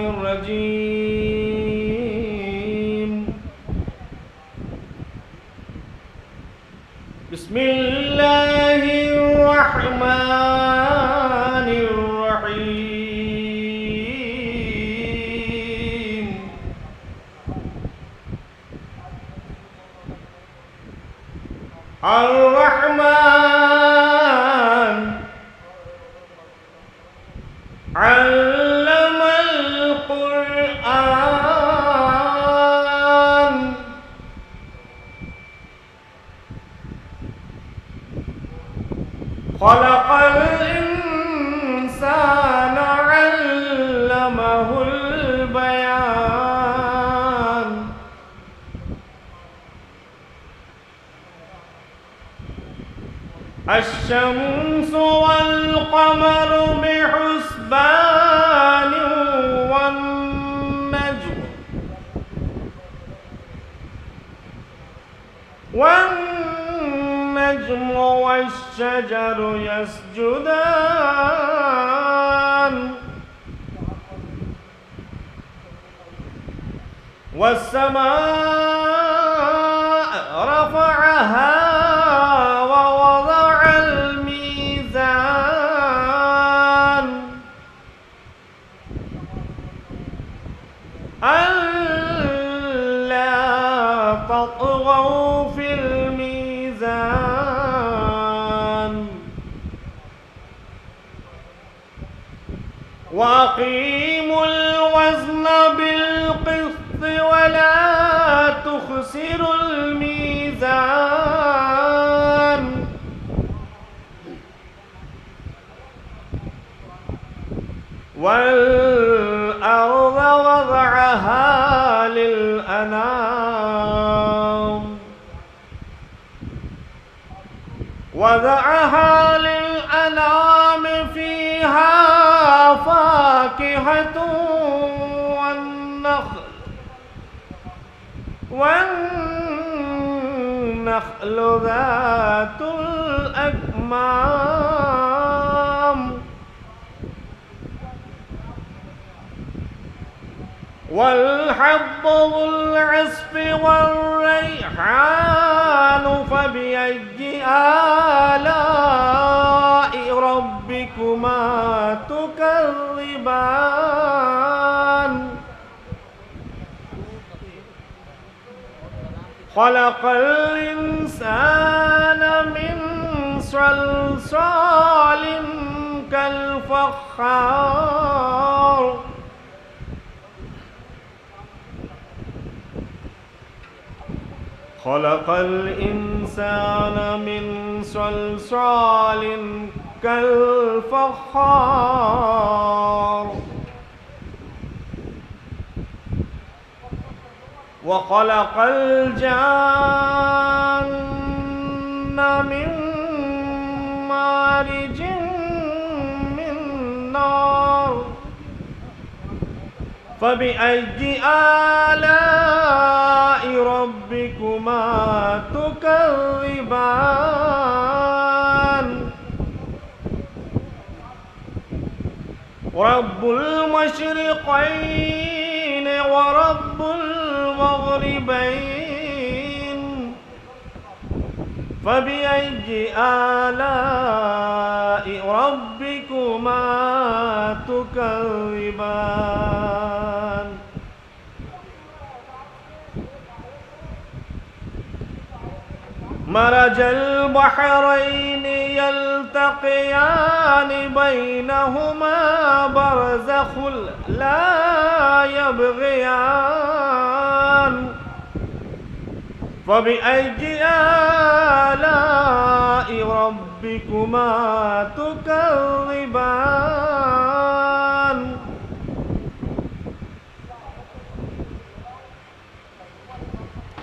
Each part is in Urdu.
الرجيم. بسم الله الرحمن الرحيم. الرحمن علم القرآن خلق الإنسان علمه البيان. الشمس والقمر بحسبان والنجم والشجر يسجدان. والسماء رفعها ووضع الميزان ألا تطغوا في الميزان وأقيموا الوزن بالقسط ولا تخسروا الميزان والأرض وضعها للأنام فيها فاكهة والنخل ذات الأكمام والحب ذو العصف والريحان فبأي آلاء ربكما تكذبان. خلق الإنسان من صلصال كالفخار خلق الإنسان من صلصال كالفخار وخلق الجان من مارج من نار فبأي آلاء ربكما تكذبان. رب المشرقين ورب المغربين فبأي آلاء ربكما تكذبان. مرج البحرين يلتقيان بينهما برزخ لا يبغيان فبأي آلاء ربكما تكذبان.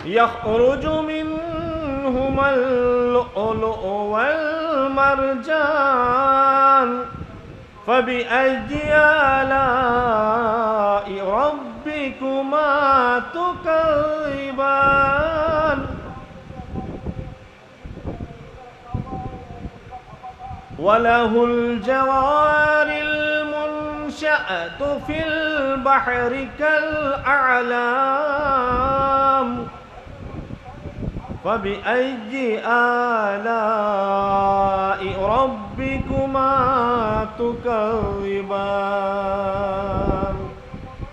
يخرج منهما اللؤلؤ والمرجان فبأي آلاء ربكما تكذبان. وله الجوار المنشآت أنشأت في البحر كالأعلام فبأي آلاء ربكما تكذبان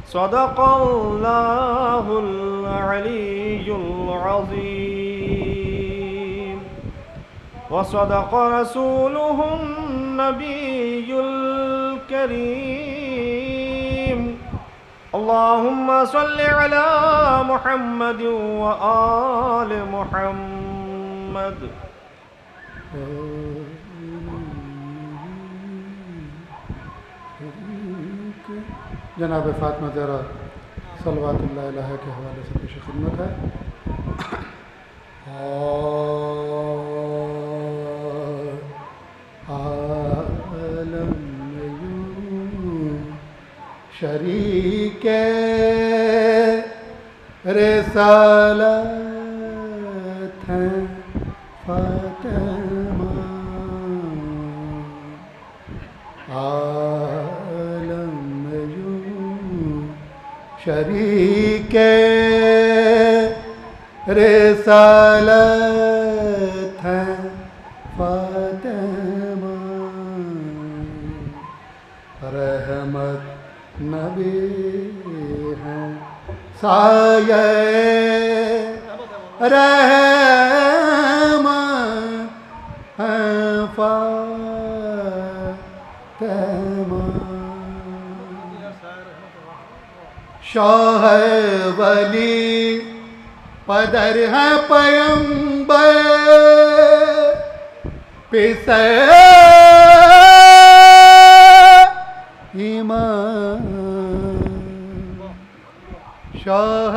صدق الله العلي العظيم وصدق رسوله النبي الكريم اللهم صل على محمد وآل محمد جناب فاطمہ زہرا صلوات اللہ علیہ کے حوالے سے پیش خدمت ہے. عالم یوں شریک رسالت ہیں فاطمہ شریک رسالت ہے فاطمہ رحمت نبی ہے سایہ رحمت ہے فاطمہ شاہ ولی پدر ہے پیمبر پسے ایمان شاہ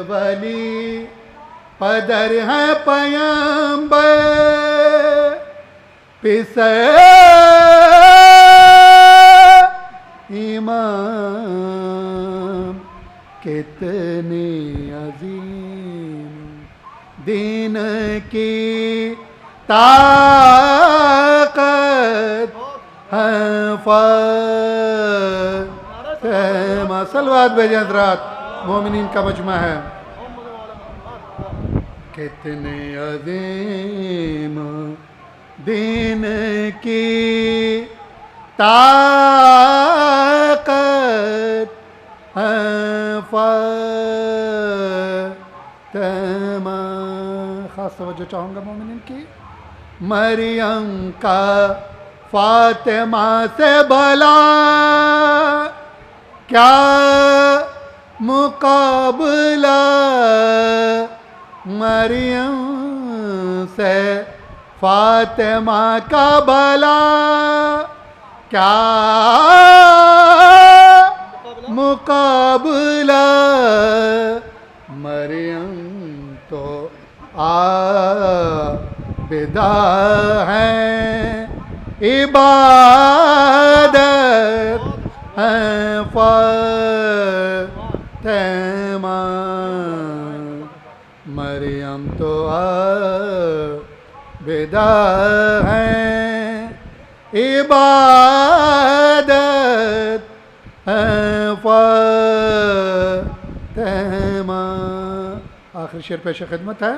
ولی پدر ہے پیمبر پسے ایمان کتنی عظیم دین کی طاقت ہے فاطمہ صلوات بھیجیں حضرات مومنین کا مجمع ہے. کتنی عظیم دین کی طاقت فاطمہ خاص توجہ چاہوں گا مومنین کی. مریم کا فاطمہ سے بھلا کیا مقابلہ مریم سے فاطمہ کا بھلا کیا مقابلہ مریم تو عابدہ ہے عبادت ہے فاطمہ مریم تو عابدہ ہے عبادت فاطمہ. آخری شعر پیش خدمت ہے.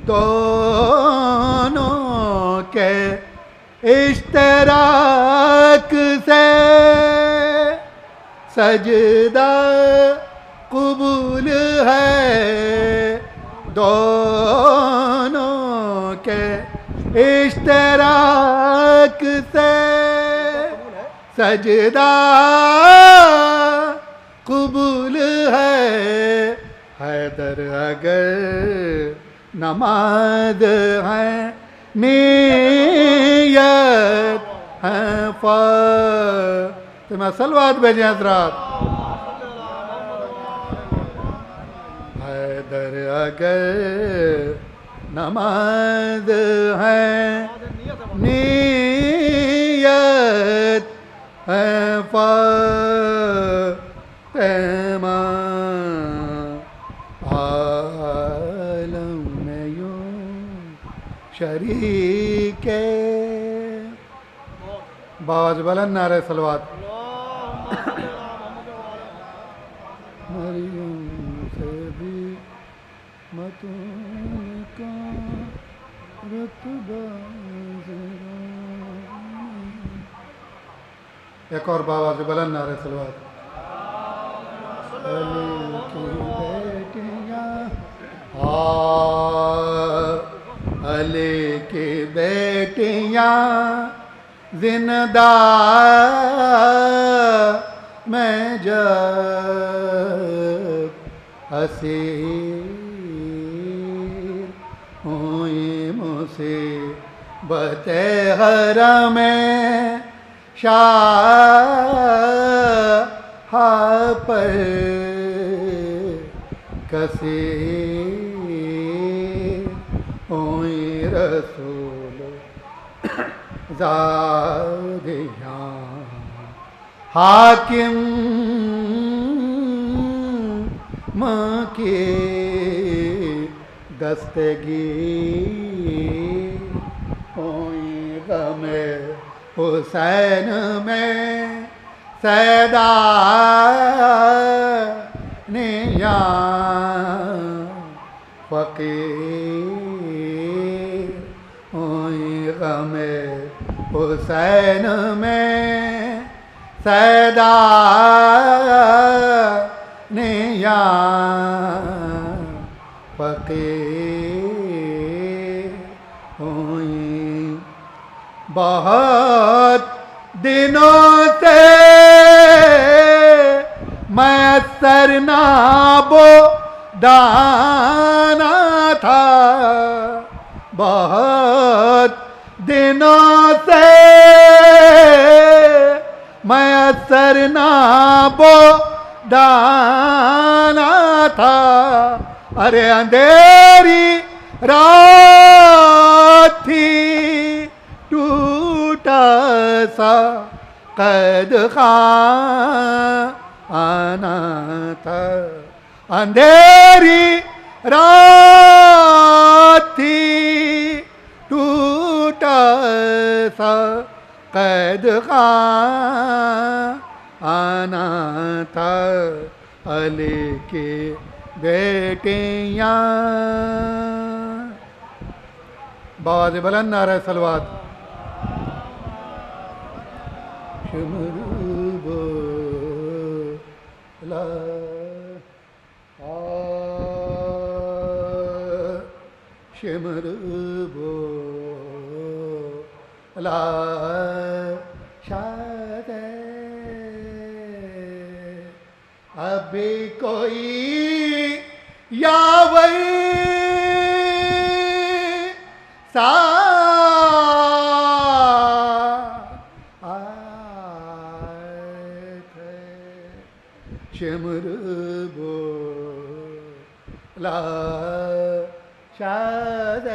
دونوں کے اشتراک سے سجدہ قبول ہے دونوں کے اشتراک سے سجدہ قبول ہے حیدر اگر نماز ہے نیت ہے فاطمہ صلوات بھیجیں حضرات. حیدر اگر نماز ہے نیت ہے فاطمہ عالم میں یوں شریک باواز بلند نعرہ سلوات. مریم سے بھی متون کا رتبہ ذرا. ایک اور باواز بلند نعرہ سلوات. علی کی بیٹیاں علی کی بیٹیاں زندہ میں جب اسیر ہوئی مصیبت حرم شاہ پر کثیر ہوئی رسول زادیاں حاکم ماں کی دستگیر ہوئی غم حسین میں سیدہ نیاں فقیر ہوئی غم حسین میں سیدہ نیاں فقیر ہوئی. بہت دنوں سے میسر نابو دانا تھا. بہت دنوں سے میسر نابو دانا تھا. ارے اندھیری رات تھی ٹوٹا سا قید خانہ تھا. اندھیری رات تھی ٹوٹا سا قید خانہ تھا. علی کی بیٹیاں. باواز بلند نعرہ سلوات. شمر بولا شمر بولا شاید ابھی کوئی یاور سا شمر بولا شاید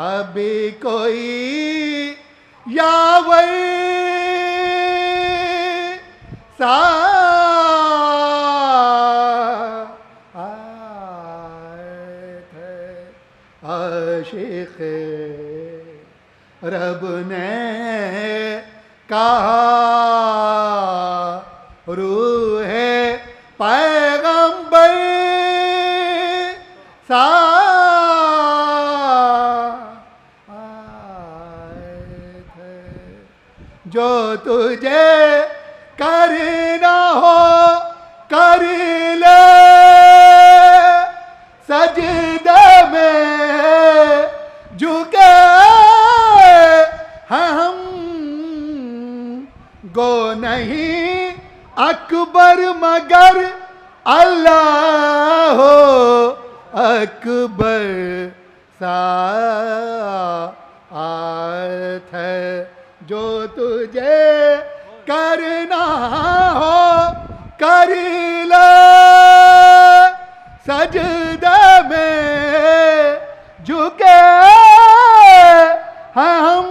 ابھی کوئی یاور سا عاشق رب نے کہا روح پیغمبر سا جو تجھے کرنا ہو کر لے سجدے میں جھکے ہم گو نہیں اکبر مگر اللہ ہو اکبر ساتھ ہے. جو تجھے کرنا ہو کر لے سجدے میں جھکے ہم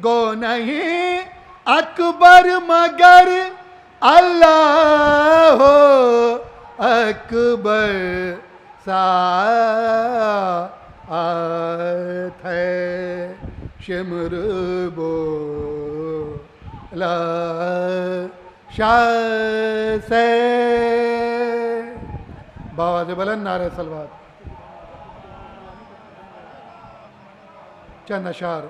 گو نہیں اکبر مگر اللہ ہو اکبر ساتھ ہے. شمر بولا شاہ سے باواز بلند نعرہ صلوات. چند اشعار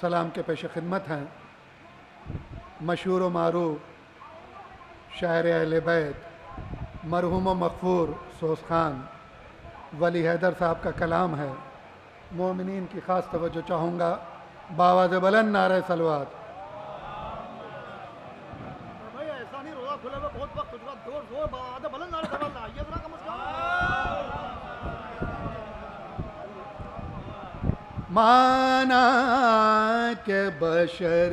سلام کے پیش خدمت ہیں. مشہور و معروف شاعر اہل بیت مرحوم و مغفور سوز خان ولی حیدر صاحب کا کلام ہے. مومنین کی خاص توجہ چاہوں گا. باواز بلند نعرہ صلوات. بھائی ایسا نہیں روزہ کھلے ہوئے بہت وقت ہو چکا. زور باواز بلند نعرہ صلوات آئیے ذرا کم از کم. مانا کہ بشر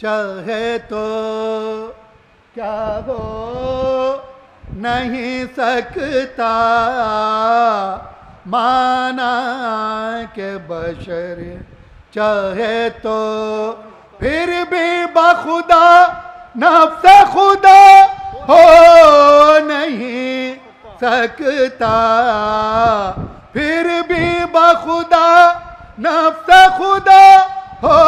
چاہے تو کیا ہو نہیں سکتا. مانا کہ بشر چاہے تو پھر بھی بخدا نفس خدا ہو نہیں سکتا. پھر بھی بخدا نفس خدا ہو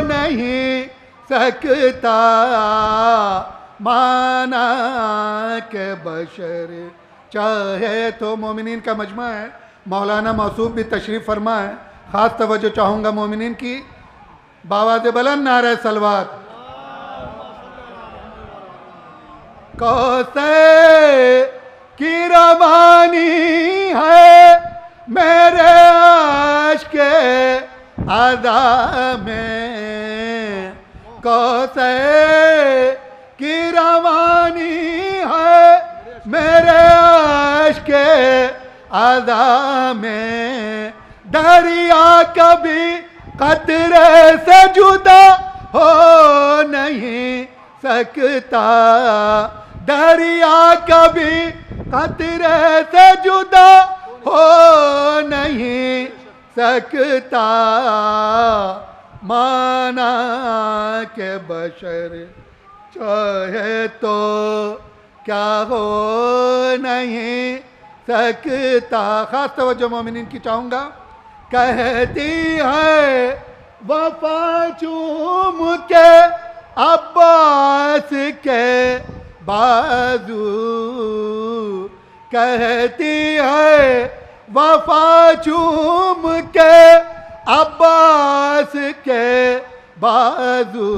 نہیں سکتا. مانا کہ بشر چاہے تو. مومنین کا مجمع ہے. مولانا موصوف بھی تشریف فرما ہے. خاص توجہ چاہوں گا مومنین کی. باواز بلند نعرہ صلوات. کوثر کی روانی ہے میرے عشق ادا میں. کوثر کی روانی ہے میرے عشق ادا میں. دریا کبھی قطرے سے جدا ہو نہیں سکتا. دریا کبھی قطرے سے جدا ہو نہیں سکتا. مانا کہ بشر چاہے تو کیا ہو نہیں سکتا. خاص توجہ مومنین کی چاہوں گا. کہتی ہے وفا چوم کے عباس کے بازو. کہتی ہے وفا چوم کے عباس کے بازو.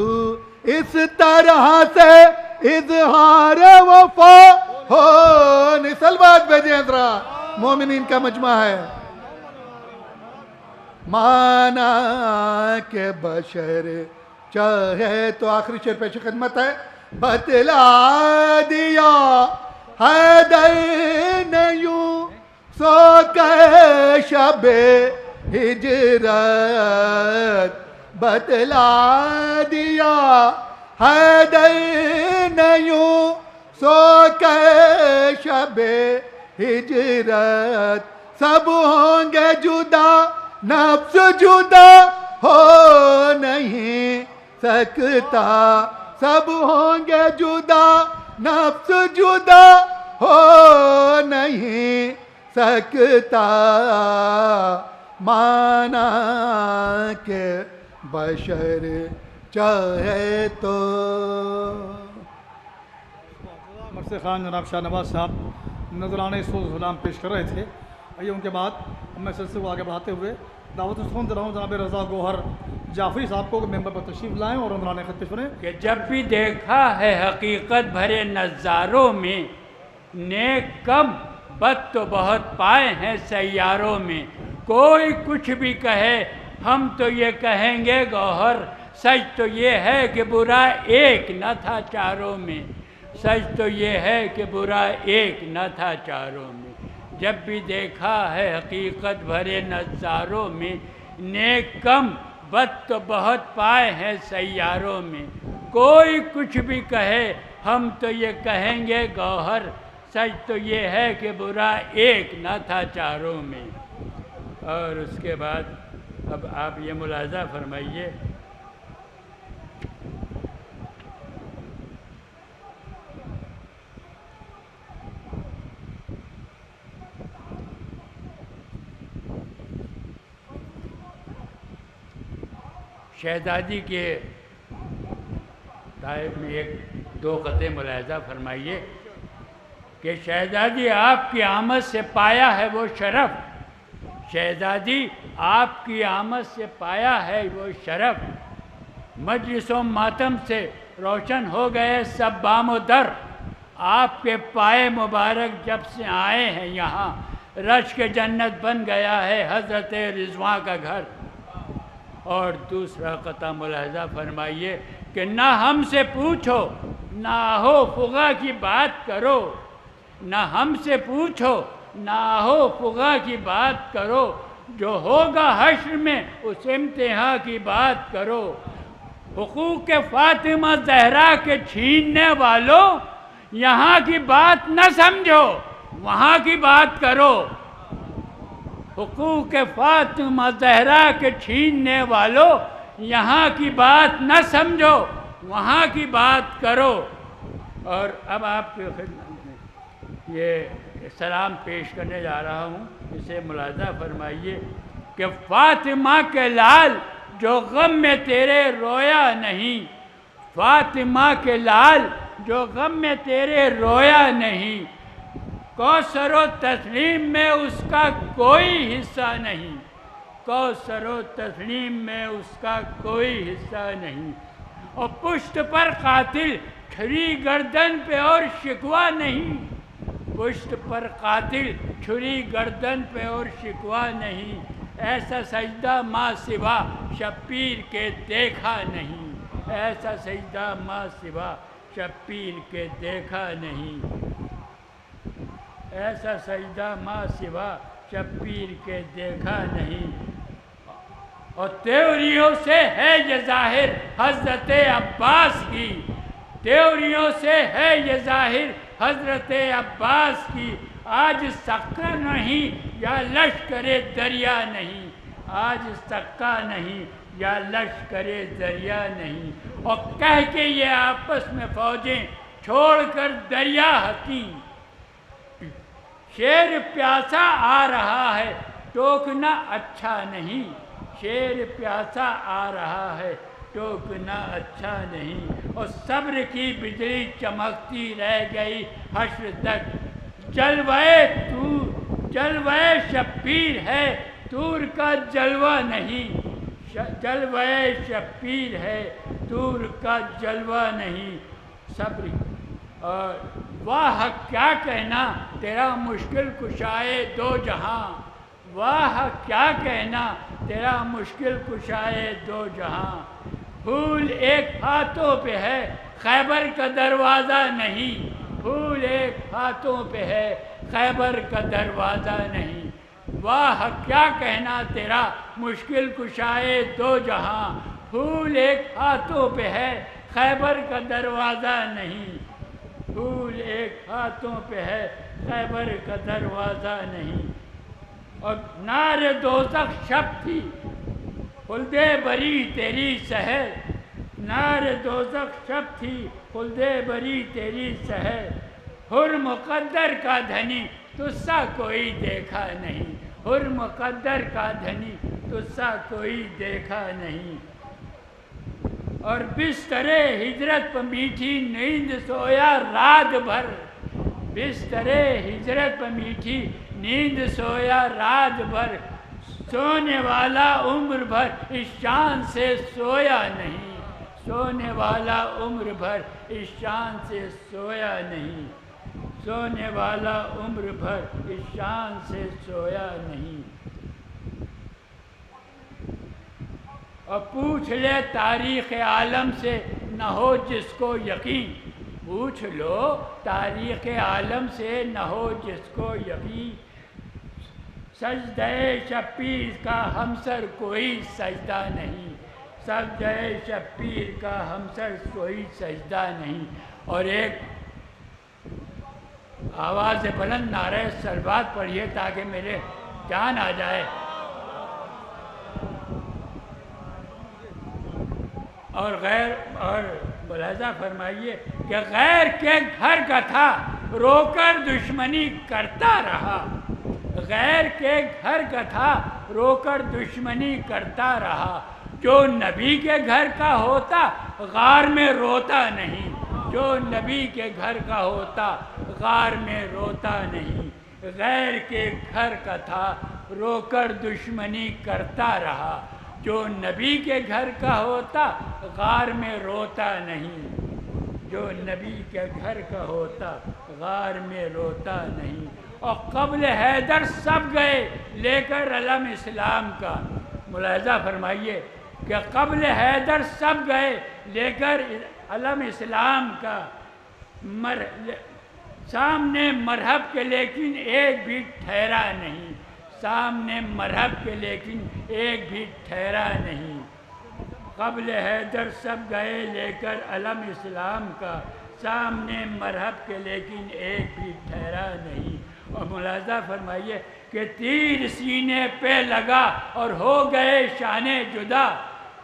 اس طرح سے اظہار وفا ہو. صلوات بھیجیں ذرا. مومنین کا مجمع ہے. مانا کہ بشر چاہے تو. آخری شعر پیش خدمت ہے. بتلا دیا حیدر نے یوں سو کے شب ہجرت. بتلا دیا حیدر نے یوں سو کے شب ہجرت. سب ہوں گے جدا نفس جدا ہو نہیں سکتا. سب ہوں گے جدا نفس جدا ہو نہیں سکتا. مانا کہ بشر چاہے تو. مرثد خان جناب شاہ نواز صاحب نذرانے سوز سلام پیش کر رہے تھے. آئیے ان کے بعد میں سلسلے کو آگے بڑھاتے ہوئے دعوت سخن دے رہا ہوں جناب رضا گوہر جعفری صاحب کو کہ ممبر پر تشریف لائیں اور نذرانے خط پیش کریں. کہ جب بھی دیکھا ہے حقیقت بھرے نظاروں میں نیک کم بد تو بہت پائے ہیں سیاروں میں. کوئی کچھ بھی کہے ہم تو یہ کہیں گے گوہر. سچ تو یہ ہے کہ برا ایک نہ تھا چاروں میں. سچ تو یہ ہے کہ برا ایک نہ تھا چاروں میں. جب بھی دیکھا ہے حقیقت بھرے نظاروں میں نیک کم بد تو بہت پائے ہیں سیاروں میں. کوئی کچھ بھی کہے ہم تو یہ کہیں گے گوہر. سچ تو یہ ہے کہ برا ایک نہ تھا چاروں میں. اور اس کے بعد اب آپ یہ ملاحظہ فرمائیے شہزادی کے طائف میں ایک دو قطعے ملاحظہ فرمائیے کہ شہزادی آپ کی آمد سے پایا ہے وہ شرف، شہزادی آپ کی آمد سے پایا ہے وہ شرف، مجلس و ماتم سے روشن ہو گئے سب بام و در، آپ کے پائے مبارک جب سے آئے ہیں یہاں رشک جنت بن گیا ہے حضرت رضوان کا گھر۔ اور دوسرا قطعہ ملاحظہ فرمائیے کہ نہ ہم سے پوچھو نہ ہو فغا کی بات کرو، نہ ہم سے پوچھو نہ ہو فغا کی بات کرو، جو ہوگا حشر میں اس امتحان کی بات کرو، حقوق فاطمہ زہرا کے چھیننے والوں یہاں کی بات نہ سمجھو وہاں کی بات کرو، حقوق فاطمہ زہرا کے چھیننے والوں یہاں کی بات نہ سمجھو وہاں کی بات کرو۔ اور اب آپ کی خدمت میں یہ سلام پیش کرنے جا رہا ہوں، اسے ملاحظہ فرمائیے کہ فاطمہ کے لال جو غم میں تیرے رویا نہیں، فاطمہ کے لال جو غم میں تیرے رویا نہیں، کوثر و تسلیم میں اس کا کوئی حصہ نہیں، کوثر و تسلیم میں اس کا کوئی حصہ نہیں، اور پشت پر قاتل چھری گردن پہ اور شکوہ نہیں، پشت پر قاتل چھری گردن پہ اور شکوہ نہیں، ایسا سجدہ ماں سوا شبیر کے دیکھا نہیں، ایسا سجدہ ماں سوا شبیر کے دیکھا نہیں، ایسا سجدہ ماں سوا شبیر کے دیکھا نہیں۔ اور تیوریوں سے ہے یہ ظاہر حضرت عباس کی، تیوریوں سے ہے یہ ظاہر حضرت عباس کی، آج سکہ نہیں یا لشکر دریا نہیں، آج سکہ نہیں یا لشکر دریا نہیں، اور کہہ کے یہ آپس میں فوجیں چھوڑ کر دریا حکیم، شیر پیاسا آ رہا ہے ٹوکنا اچھا نہیں، شیر پیاسا آ رہا ہے ٹوکنا اچھا نہیں، اور صبر کی بجلی چمکتی رہ گئی حشر تک، جلوہ شبیر ہے طور کا جلوہ نہیں، جلوہ شبیر ہے طور کا جلوہ نہیں، صبر۔ اور واہ کیا کہنا تیرا مشکل کشائے دو جہاں، واہ کیا کہنا تیرا مشکل کشائے دو جہاں، پھول ایک ہاتھوں پہ ہے خیبر کا دروازہ نہیں، پھول ایک ہاتھوں پہ ہے خیبر کا دروازہ نہیں، واہ کیا کہنا تیرا مشکل کشائے دو جہاں، پھول ایک ہاتھوں پہ ہے خیبر کا دروازہ نہیں، پھول ایک ہاتھوں پہ ہے خیبر کا دروازہ نہیں۔ اور نار دوزخ شب تھی خلد بری تیری سحر، نار دوزخ شب تھی خلد بری تیری سحر، حر مقدر کا دھنی تجھ سا کوئی دیکھا نہیں، حر مقدر کا دھنی تجھ سا کوئی دیکھا نہیں۔ اور بستر ہجرت پہ میٹھی نیند سویا رات بھر، بستر ہجرت پہ میٹھی نیند سویا رات بھر، سونے والا عمر بھر اس شان سے سویا نہیں، سونے والا عمر بھر اس شان سے سویا نہیں، سونے والا عمر بھر اس شان سے سویا نہیں۔ اور پوچھ لے تاریخ عالم سے نہ ہو جس کو یقین، پوچھ لو تاریخ عالم سے نہ ہو جس کو یقین، سجدہ شبیر کا ہمسر کوئی سجدہ نہیں، سجدہ شبیر کا ہمسر کوئی سجدہ نہیں۔ اور ایک آواز بلند نعرہ صلوات پڑھیے تاکہ میرے جان آ جائے۔ اور ملاحظہ فرمائیے کہ غیر کے گھر کا تھا رو کر دشمنی کرتا رہا، غیر کے گھر کا تھا رو کر دشمنی کرتا رہا، جو نبی کے گھر کا ہوتا غار میں روتا نہیں، جو نبی کے گھر کا ہوتا غار میں روتا نہیں، غیر کے گھر کا تھا رو کر دشمنی کرتا رہا، جو نبی کے گھر کا ہوتا غار میں روتا نہیں، جو نبی کے گھر کا ہوتا غار میں روتا نہیں۔ اور قبل حیدر سب گئے لے کر علم اسلام کا، ملاحظہ فرمائیے کہ قبل حیدر سب گئے لے کر علم اسلام کا، سامنے مرحب کے لیکن ایک بھی ٹھہرا نہیں، سامنے مرحب کے لیکن ایک بھی ٹھہرا نہیں۔ قبل حیدر سب گئے لے کر علم اسلام کا، سامنے مرحب کے لیکن ایک بھی ٹھہرا نہیں۔ اور ملاحظہ فرمائیے کہ تیر سینے پہ لگا اور ہو گئے شان جدا،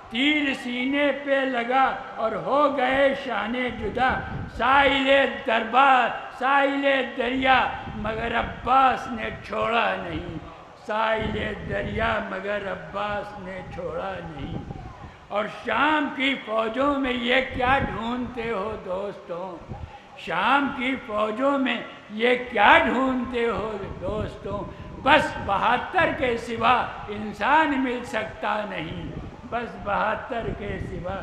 تیر سینے پہ لگا اور ہو گئے شان جدا، ساحل دربار ساحل دریا مگر عباس نے چھوڑا نہیں، ساحل دریا مگر عباس نے چھوڑا نہیں۔ اور شام کی فوجوں میں یہ کیا ڈھونڈتے ہو دوستوں، شام کی فوجوں میں یہ کیا ڈھونڈتے ہو دوستوں، بس 72 کے سوا انسان مل سکتا نہیں، بس 72 کے سوا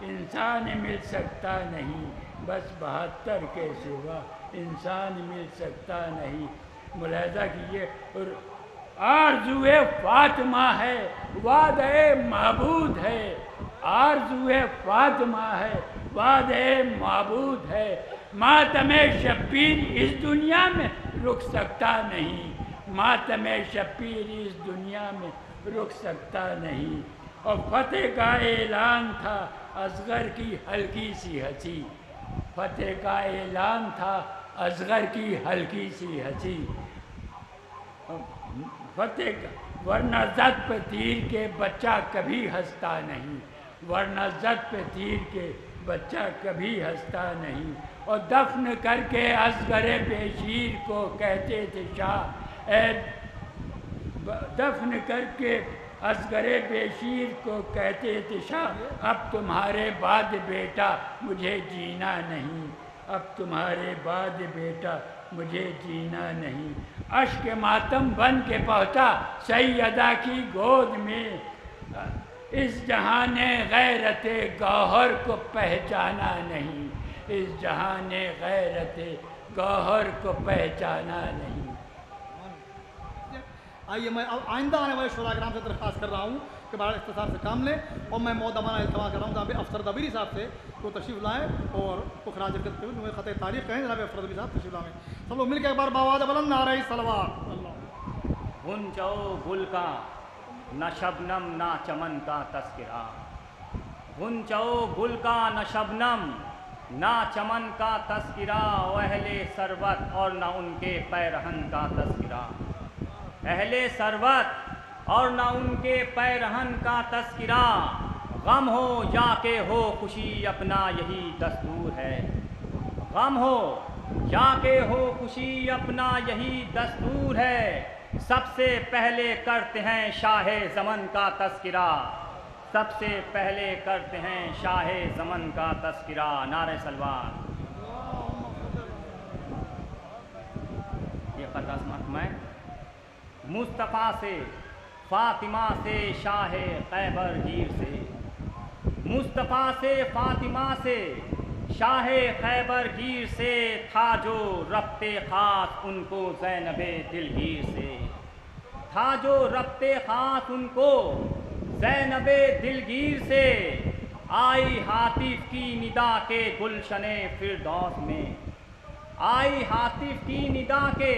انسان مل سکتا نہیں، بس 72 کے سوا انسان مل سکتا نہیں۔ ملاحظہ کیجیے، آرزوئے فاطمہ ہے وعدہ معبود ہے، آرزوئے فاطمہ ہے وعدہ معبود ہے، ماتم شبیر اس دنیا میں رک سکتا نہیں، ماتم شبیر اس دنیا میں رک سکتا نہیں۔ اور فتح کا اعلان تھا اصغر کی ہلکی سی ہنسی، فتح کا اعلان تھا اصغر کی ہلکی سی ہنسی، فتح کا ورنہ زد پہ تیر کے بچہ کبھی ہنستا نہیں، ورنہ زد پہ تیر کے بچہ کبھی ہنستا نہیں۔ اور دفن کر کے اصغر بشیر کو کہتے تھے شاہ، اے دفن کر کے اصغر بشیر کو کہتے تھے شاہ، اب تمہارے بعد بیٹا مجھے جینا نہیں، اب تمہارے بعد بیٹا مجھے جینا نہیں۔ اشک ماتم بن کے پہنچا سیدہ کی گود میں، اس جہاں نے غیرت گوہر کو پہچانا نہیں، اس جہاں نے غیرت گوہر کو پہچانا نہیں۔ آئیے میں اب آئندہ آنے والے شعراء کرام سے درخواست کر رہا ہوں کہ بڑا اختصار سے کام لیں، اور میں مودبانہ التماس کر رہا ہوں جناب افسر دبیری صاحب سے وہ تشریف لائیں اور خراج عقیدت میں خط تاریخ کہیں جناب افسر دبیری صاحب تشریف لائیں۔ سب لوگ مل کے ایک بار باواز بلند نعرہ صلوات اللہ۔ گھنچو گل کا نہ شبنم نہ چمن کا تذکرہ، گھنچو گل کا نہ شبنم نہ چمن کا تذکرہ، اہل ثروت اور نہ ان کے پیرہن کا تذکرہ، اہل ثروت اور نہ ان کے پیرہن کا تذکرہ، غم ہو یا کہ ہو خوشی اپنا یہی دستور ہے، غم ہو یا کہ ہو خوشی اپنا یہی دستور ہے، سب سے پہلے کرتے ہیں شاہ زمن کا تذکرہ، سب سے پہلے کرتے ہیں شاہ زمن کا تذکرہ، نعرہ سلوات۔ یہ قطعہ سماعت میں مصطفیٰ سے فاطمہ سے شاہ خیبر گیر سے، مصطفیٰ سے فاطمہ سے شاہ خیبر گیر سے، تھا جو ربط خاص ان کو زینب دلگیر سے، تھا جو ربط خاص ان کو زینب دلگیر سے، آئی ہاتف کی ندا کے گلشن فردوس میں، آئی ہاتف کی ندا کے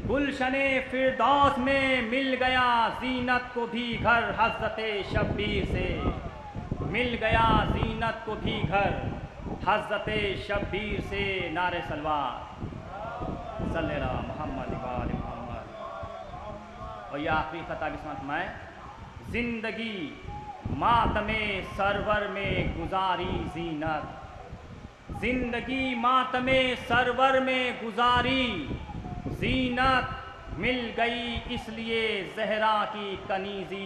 گلشن فردوس میں، مل گیا زینت کو بھی گھر حضرت شبیر سے، مل گیا زینت کو بھی گھر حضرت شبیر سے، نعرہ سلوات صلی اللہ محمد وآل محمد۔ اور یہ آخری خطہ بھی سمجھ میں، زندگی ماتم سرور میں گزاری زینت، زندگی ماتم سرور میں گزاری زینت، مل گئی اس لیے زہرا کی کنیزی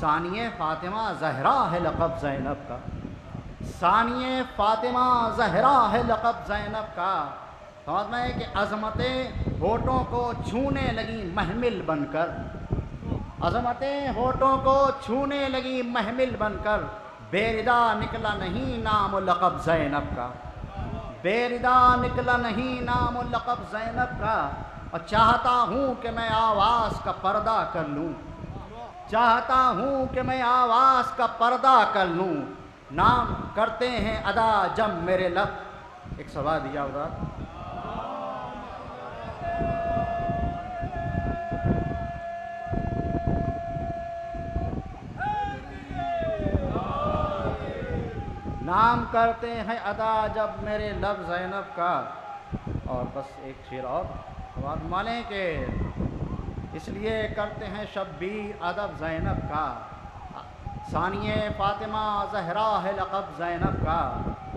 ثانیہ فاطمہ زہرا ہے لقب زینب کا، ثانیہ فاطمہ زہرا ہے لقب زینب کا۔ سمجھ میں کہ عظمتیں ہونٹوں کو چھونے لگی محمل بن کر، عظمتیں ہونٹوں کو چھونے لگی محمل بن کر، بے ردا نکلا نہیں نام و لقب زینب کا، بے ردا نکلا نہیں نام و لقب زینب کا۔ اور چاہتا ہوں کہ میں آواز کا پردہ کر لوں، چاہتا ہوں کہ میں آواز کا پردہ کر لوں، نام کرتے ہیں ادا جب میرے لب۔ ایک سوال دیا ادھر، نام کرتے ہیں ادا جب میرے لب زینب کا۔ اور بس ایک شعر اور بات مانیں کہ اس لیے کرتے ہیں شبیر ادب زینب کا، ثانیہ فاطمہ زہرا ہے لقب زینب کا،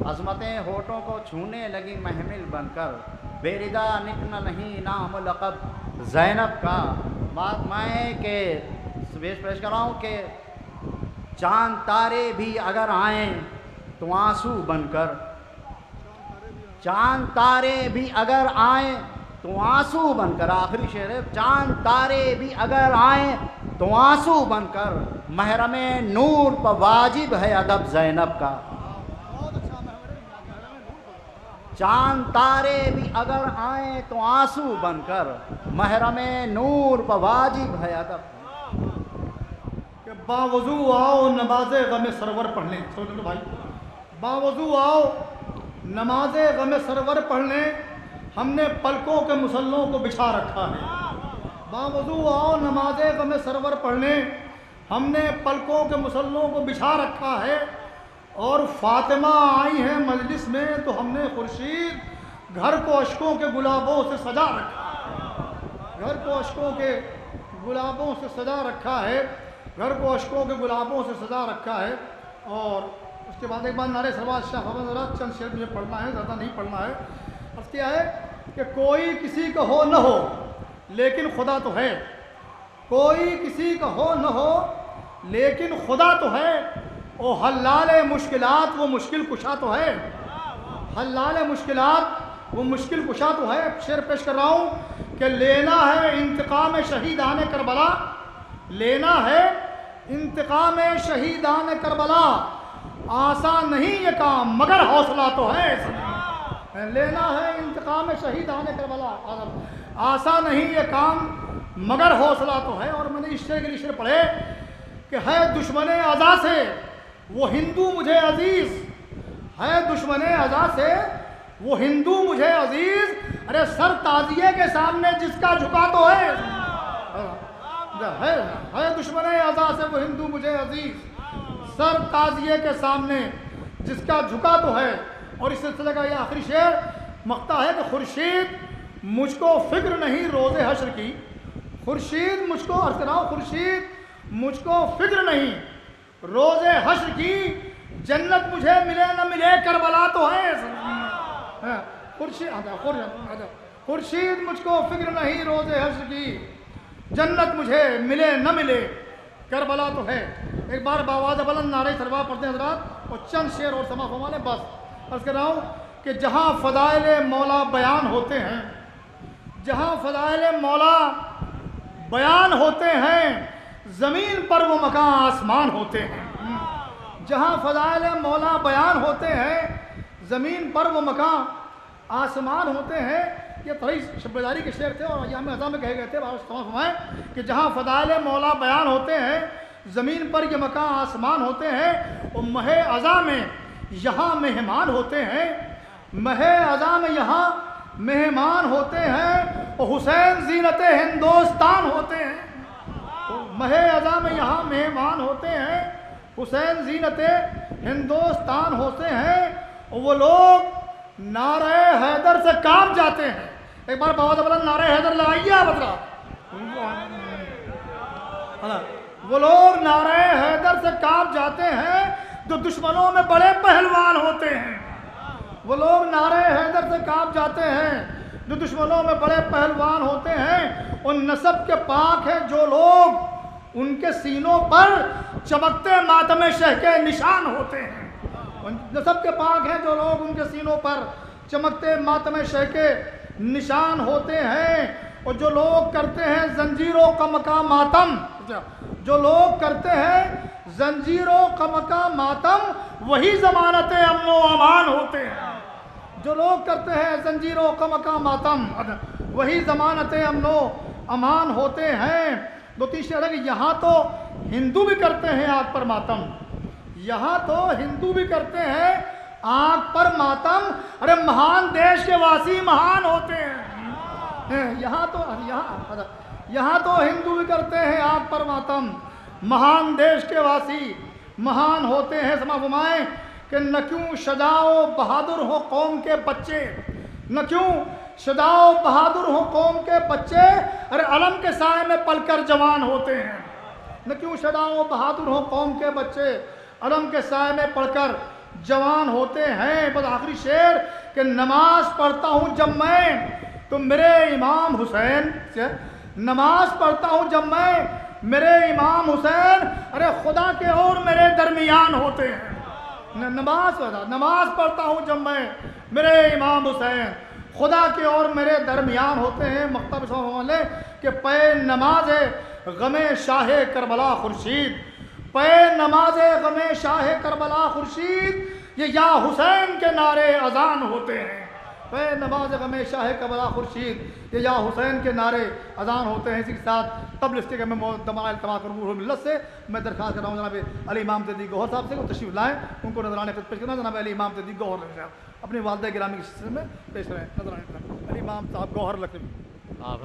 عظمتیں ہونٹوں کو چھونے لگی محمل بن کر، بے ردا نکلا نہیں نام و لقب زینب کا۔ بات میں کہ پیش کر رہا ہوں کہ چاند تارے بھی اگر آئیں تو آنسو بن کر، چاند تارے بھی اگر آئیں تو آنسو بن کر، آخری شعر ہے، چاند تارے بھی اگر آئیں تو آنسو بن کر، محرم نور پر واجب ہے ادب زینب کا، چاند تارے بھی اگر آئیں تو آنسو بن کر، محرم نور پر واجب ہے ادب۔ کہ باوضو آؤ نماز غم سرور پڑھ لیں، سمجھ لو بھائی، باوضو آؤ نماز غم سرور پڑھ لیں، ہم نے پلکوں کے مسلوں کو بچھا رکھا ہے، باوضو آؤ نماز غم سرور پڑھ لیں، ہم نے پلکوں کے مسلوں کو بچھا رکھا ہے، اور فاطمہ آئی ہیں مجلس میں تو ہم نے خورشید گھر کو اشکوں کے گلابوں سے سجا رکھا ہے، گھر کو اشکوں کے گلابوں سے سجا رکھا ہے، گھر کو اشکوں کے گلابوں سے سجا رکھا ہے۔ اور اس کے بعد ایک بار نعرہ سروات شاہ خبر ذرا چند شعر مجھے پڑھنا ہے، زیادہ نہیں پڑھنا ہے۔ اب کیا ہے کہ کوئی کسی کا ہو نہ ہو لیکن خدا تو ہے، کوئی کسی کا ہو نہ ہو لیکن خدا تو ہے، او حلال مشکلات وہ مشکل کشا تو ہے، حلال مشکلات وہ مشکل کشا تو ہے۔ شعر پیش کر رہا ہوں کہ لینا ہے انتقام شہیدان کربلا، لینا ہے انتقام شہیدان کربلا، آسان نہیں یہ کام مگر حوصلہ تو ہے، لینا ہے انتقام شہیدان کربلا، آسان نہیں یہ کام مگر حوصلہ تو ہے۔ اور میں نے اس شعر کے لیے شعر پڑھے کہ ہے دشمن ازا سے وہ ہندو مجھے عزیز، ہے دشمن ازا سے وہ ہندو مجھے عزیز، ارے سر تعزیے کے سامنے جس کا جھکا تو ہے، ہے دشمن ازا سے وہ ہندو مجھے عزیز، سر تعزیے کے سامنے جس کا جھکا تو ہے۔ اور اس سلسلے کا یہ آخری شعر مقطع ہے کہ خورشید مجھ کو فکر نہیں روز حشر کی، خورشید مجھ کو عرض کر رہا ہوں، خورشید مجھ کو فکر نہیں روز حشر کی، جنت مجھے ملے نہ ملے کربلا تو ہے، خورشید مجھ کو فکر نہیں روز حشر کی، جنت مجھے ملے نہ ملے کربلا تو ہے۔ ایک بار باواز بلند نعرہ سروا پڑھتے ہیں حضرات، اور چند شعر اور سما فرما لیں بس۔ عرض کر رہا ہوں کہ جہاں فضائل مولا بیان ہوتے ہیں، جہاں فضائل مولا بیان ہوتے ہیں، زمین پر وہ مکان آسمان ہوتے ہیں، جہاں فضائل مولا بیان ہوتے ہیں، زمین پر وہ مکان آسمان ہوتے ہیں۔ یہ تھوڑی شبداری کے شعر تھے اور ایام اعظم میں کہے گئے تھے، فرمائیں کہ جہاں فضائل مولا بیان ہوتے ہیں، زمین پر یہ مکان آسمان ہوتے ہیں، اور ماہ اعظا میں یہاں مہمان ہوتے ہیں، ماہ اعظا میں یہاں مہمان ہوتے ہیں، اور حسین زینت ہندوستان ہوتے ہیں، ماہ اعظا میں یہاں مہمان ہوتے ہیں، حسین زینت ہندوستان ہوتے ہیں، اور وہ لوگ نعرہ حیدر سے کانپ جاتے ہیں۔ ایک بار بہت بلند نعرہ حیدر لگائیے آپ حضرات، وہ لوگ نعرہ حیدر سے کانپ جاتے ہیں جو دشمنوں میں بڑے پہلوان ہوتے ہیں، وہ لوگ نعرہ حیدر سے کانپ جاتے ہیں جو دشمنوں میں بڑے پہلوان ہوتے ہیں، ان نسب کے پاک ہیں جو لوگ ان کے سینوں پر چمکتے ماتم شہ کے نشان ہوتے ہیں۔ نسب کے پاک ہیں جو لوگ ان کے سینوں پر چمکتے ماتم شہ کے نشان ہوتے ہیں، اور جو لوگ کرتے ہیں زنجیر و غم کا ماتم، جو لوگ کرتے ہیں زنجیر و غم کا ماتم، وہی ضمانت امن و امان ہوتے ہیں۔ جو لوگ کرتے ہیں زنجیر و غم کا ماتم، وہی ضمانت امن و امان ہوتے ہیں۔ دو تین شعر ہے کہ یہاں تو ہندو بھی کرتے ہیں آگ پر ماتم، یہاں تو ہندو بھی کرتے ہیں آگ پر ماتم، ارے مہان دیش کے واسی مہان ہوتے ہیں۔ یہاں تو ہندو بھی کرتے ہیں آگ پر ماتم، مہان دیش کے واسی مہان ہوتے ہیں۔ سما فرمائیں کہ نہ کیوں شجاع و بہادر ہو قوم کے بچے، نہ کیوں شجاع و بہادر ہو قوم کے بچے، ارے علم کے سائے میں پل کر جوان ہوتے ہیں۔ نہ کیوں شجاع و بہادر ہو قوم کے بچے، علم کے سائے میں پڑھ کر جوان ہوتے ہیں۔ بس آخری شعر کہ نماز پڑھتا ہوں جب میں تو میرے امام حسین سے، نماز پڑھتا ہوں جب میں میرے امام حسین، ارے خدا کے اور میرے درمیان ہوتے ہیں۔ نماز پڑھتا ہوں جب میں میرے امام حسین، خدا کے اور میرے درمیان ہوتے ہیں۔ مکتب صاحب کہ پے نماز غم شاہ کربلا خورشید، پے نماز غم شاہ کربلا خورشید، یہ یا حسین کے نعرے اذان ہوتے ہیں۔ پے نماز غم شاہ کربلا خورشید، یہ یا حسین کے نعرے اذان ہوتے ہیں۔ اسی کے ساتھ قبل اس کے میں دمائل تمام کروں ملت سے میں درخواست کر رہا ہوں جناب علی امام صدیق گوہر صاحب سے وہ تشریف لائیں، ان کو نظرانے پیش کرنا۔ جناب علی امام صدیق گوہر صاحب اپنی والدہ گرامی کے سلسلے میں پیش کریں نظرانے۔ علی امام صاحب گوہر لکھنؤ۔ آپ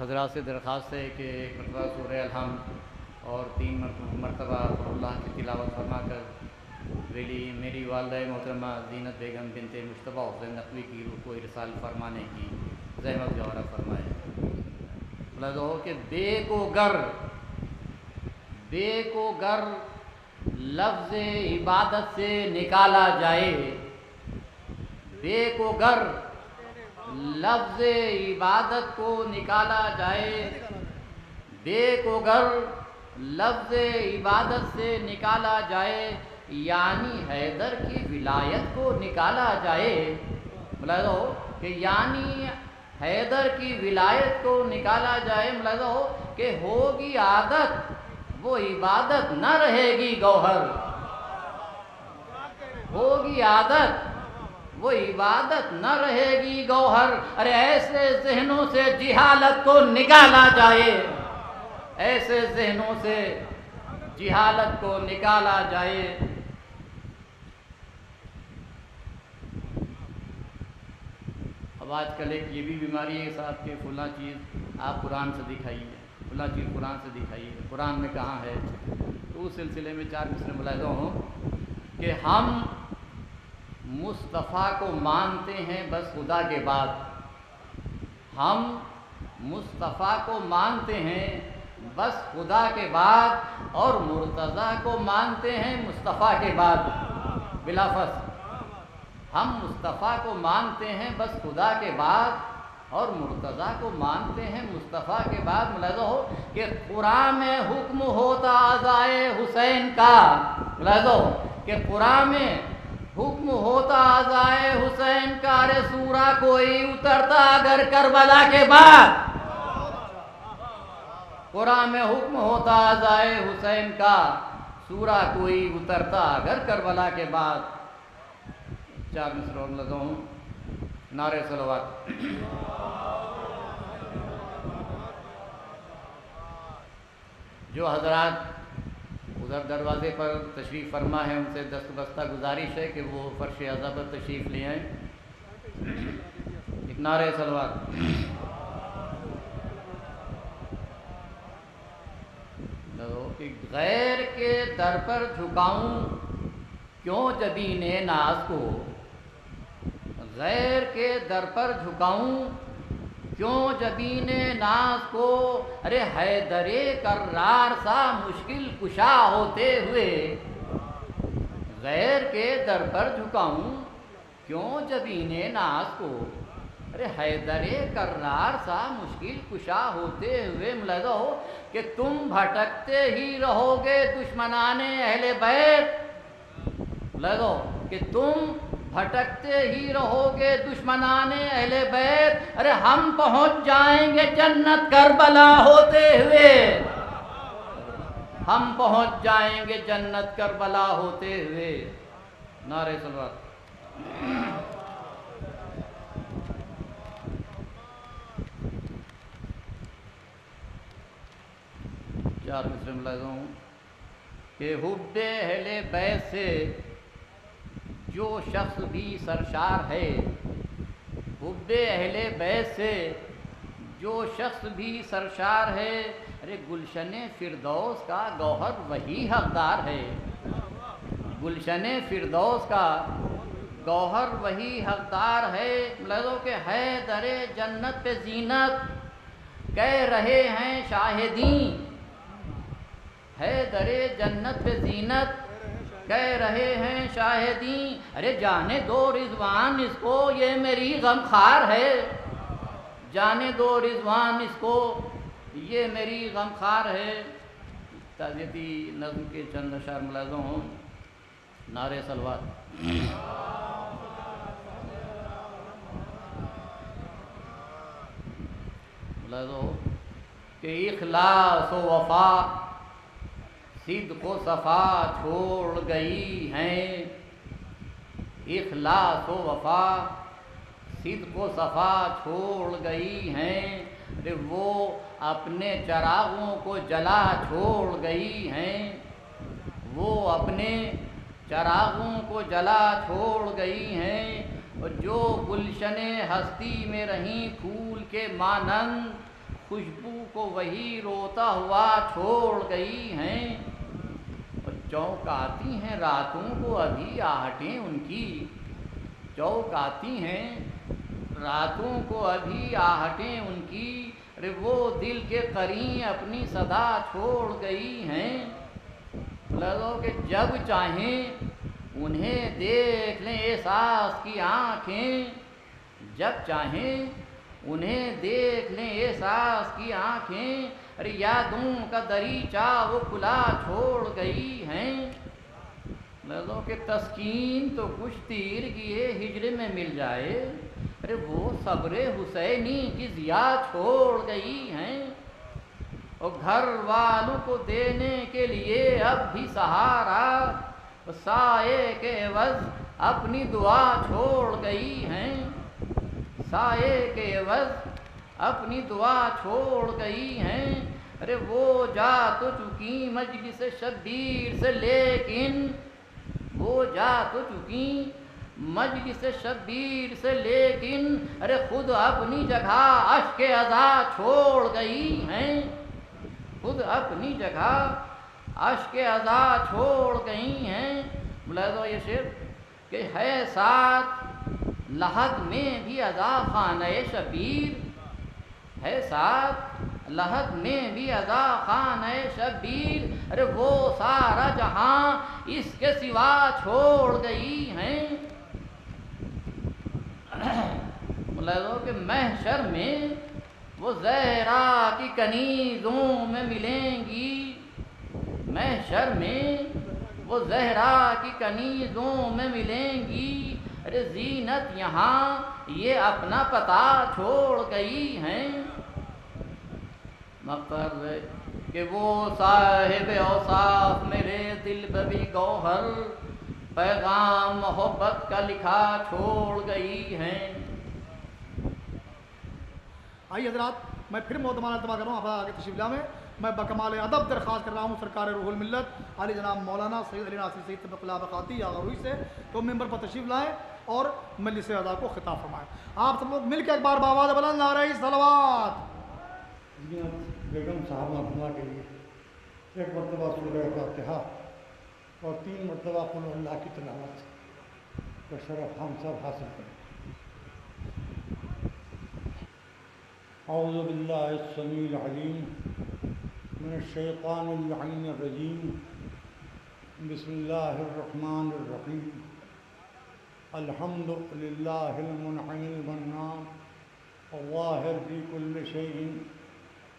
حضرات سے درخواست ہے کہ ایک مرتبہ سورہ الحمد اور 3 مرتبہ اللہ کی تلاوت فرما کر میری والدہ محترمہ زینت بیگم بنت مشتبہ حسین نقوی کی روح کو ارسال فرمانے کی زحمت جوہرہ فرمائے۔ ملاحظہ ہو کہ بے کو گر لفظ عبادت سے نکالا جائے، بے کو گر لفظ عبادت کو نکالا جائے، بے کو گر لفظ عبادت سے نکالا جائے، یعنی حیدر کی ولایت کو نکالا جائے۔ ملاحظہ ہو کہ یعنی حیدر کی ولایت کو نکالا جائے، ملاحظہ ہو کہ ہوگی عادت وہ عبادت نہ رہے گی گوہر، ہوگی عادت وہ عبادت نہ رہے گی گوہر۔ ارے ایسے ذہنوں سے جہالت کو نکالا جائے، ایسے ذہنوں سے جہالت کو نکالا جائے۔ اب آج کل ایک یہ بھی بیماری ہے صاحب کہ فلاں چیز آپ قرآن سے دکھائیے، فلاں چیز قرآن سے دکھائیے، قرآن میں کہاں ہے؟ تو اس سلسلے میں 4 مصرے ملاحظہ ہوں کہ ہم مصطفیٰ کو مانتے ہیں بس خدا کے بعد، ہم مصطفیٰ کو مانتے ہیں بس خدا کے بعد، اور مرتضیٰ کو مانتے ہیں مصطفیٰ کے بعد بلا فصل۔ ہم مصطفیٰ کو مانتے ہیں بس خدا کے بعد، اور مرتضیٰ کو مانتے ہیں مصطفیٰ کے بعد۔ ملاحظہ ہو کہ قرآن میں حکم ہوتا عزائے حسین کا، ملاحظہ ہو کہ قرآن میں حکم ہوتا عزائے حسین کا، رے سورہ کوئی اترتا اگر کربلا کے بعد، قرآن میں حکم ہوتا عزائے حسین کا، سورہ کوئی اترتا اگر کربلا کے بعد۔ 4 مصرے اور لگا ہوں، نعرہ صلوات۔ جو حضرات ادھر دروازے پر تشریف فرما ہے ان سے دستبستہ گزارش ہے کہ وہ فرش عظمت تشریف لے آئیں۔ ایک نعرہ صلوات۔ کہ غیر کے در پر جھکاؤں کیوں جبین ناز کو، غیر کے در پر جھکاؤں کیوں جبین ناز کو، ارے حیدر کرار سا مشکل کشا ہوتے ہوئے، غیر کے در پر جھکاؤں کیوں جبین ناز کو، ارے حیدر کرار سا مشکل کشا ہوتے ہوئے ملاحظہ ہو کہ تم بھٹکتے ہی رہو گے دشمنان اہل بیت، ملاحظہ ہو کہ تم بھٹکتے ہی رہو گے دشمنان اہل بیت، ارے ہم پہنچ جائیں گے جنت کربلا ہوتے ہوئے، ہم پہنچ جائیں گے جنت کربلا ہوتے ہوئے۔ نعرہ صلوات۔ چار مصرے ملاحظہ ہوں کہ حب اہل بیت سے جو شخص بھی سرشار ہے، حب اہل بیت سے جو شخص بھی سرشار ہے، ارے گلشن فردوس کا گوہر وہی حقدار ہے، گلشن فردوس کا گوہر وہی حقدار ہے۔ ملاحظہ کہ حیدر جنت پہ زینت کہہ رہے ہیں شاہدین، حیدر جنت پہ زینت کہہ رہے ہیں شاہدین، ارے جانے دو رضوان اس کو یہ میری غمخوار ہے، جانے دو رضوان اس کو یہ میری غمخوار ہے۔ تعزیتی نظم کے چند اشعار ملاحظہ ہوں۔ نعرہ صلوات۔ ملاحظہ ہو کہ اخلاص و وفا صدق و صفا چھوڑ گئی ہیں، اخلاص و وفا صدق و صفا چھوڑ گئی ہیں، وہ اپنے چراغوں کو جلا چھوڑ گئی ہیں، وہ اپنے چراغوں کو جلا چھوڑ گئی ہیں، اور جو گلشن ہستی میں رہیں پھول کے مانند خوشبو کو وہی روتا ہوا چھوڑ گئی ہیں، اور چونکاتی ہیں راتوں کو ابھی آہٹیں ان کی، چونکاتی ہیں راتوں کو ابھی آہٹیں ان کی، ارے وہ دل کے قرین اپنی صدا چھوڑ گئی ہیں۔ لگو کہ جب چاہیں انہیں دیکھ لیں احساس کی آنکھیں، جب چاہیں انہیں دیکھ لیں احساس کی آنکھیں، ارے یادوں کا دریچہ وہ کھلا چھوڑ گئی ہیں۔ لگو کہ تسکین تو کچھ تیرگی ہجر میں مل جائے، ارے وہ صبر حسینی کی ضیا چھوڑ گئی ہیں، اور گھر والوں کو دینے کے لیے اب بھی سہارا سائے کے عوض اپنی دعا چھوڑ گئی ہیں، سائے کے عوض اپنی دعا چھوڑ گئی ہیں، ارے وہ جا تو چکی مجلس شبیر سے لیکن، وہ جا تو چکی مجلس شبیر سے لیکن، ارے خود اپنی جگہ اشک عزا چھوڑ گئی ہیں، خود اپنی جگہ اشک عزا چھوڑ گئی ہیں۔ ملاحظہ یہ شعر کہ ہے ساتھ لحد میں بھی عزا خانہ شبیر، ہے ساتھ لحد میں بھی عزا خانہ شبیر، ارے وہ سارا جہاں اس کے سوا چھوڑ گئی ہیں۔ ملاحظہ کہ محشر میں وہ زہرا کی کنیزوں میں ملیں گی، محشر میں وہ زہرا کی کنیزوں میں ملیں گی، ارے زینت یہاں یہ اپنا پتہ چھوڑ گئی ہیں۔ مقصد ہے کہ وہ صاحب اوصاف میرے دل ببی گوہر پیغام محبت کا لکھا چھوڑ گئی ہیں۔ آئیے حضرات، میں پھر معتمانہ التماس کر رہا ہوں آپ آگے تشریف لاؤیں۔ میں بکمال ادب درخواست کر رہا ہوں سرکار روح الملت علی جناب مولانا سید علی ناصر سید طبق اللہ بقاتی یا غروی سے تو ممبر پر تشریف لائیں اور مجلس اعضاء کو خطاب فرمائیں۔ آپ سب لوگ مل کے ایک بار بآواز بلند نعرہ صلوات۔ بیگم صاحب مرحومہ کے لیے ایک مرتبہ سورہ فاتحہ اور 3 مرتبہ قل اللہ کی تلاوت کا شرف ہم سب حاصل کریں۔ اعوذ باللہ السمیع العلیم من الشیطان اللعین الرجیم، بسم اللہ الرحمن الرحیم، الحمد للہ المنعم المنان شيء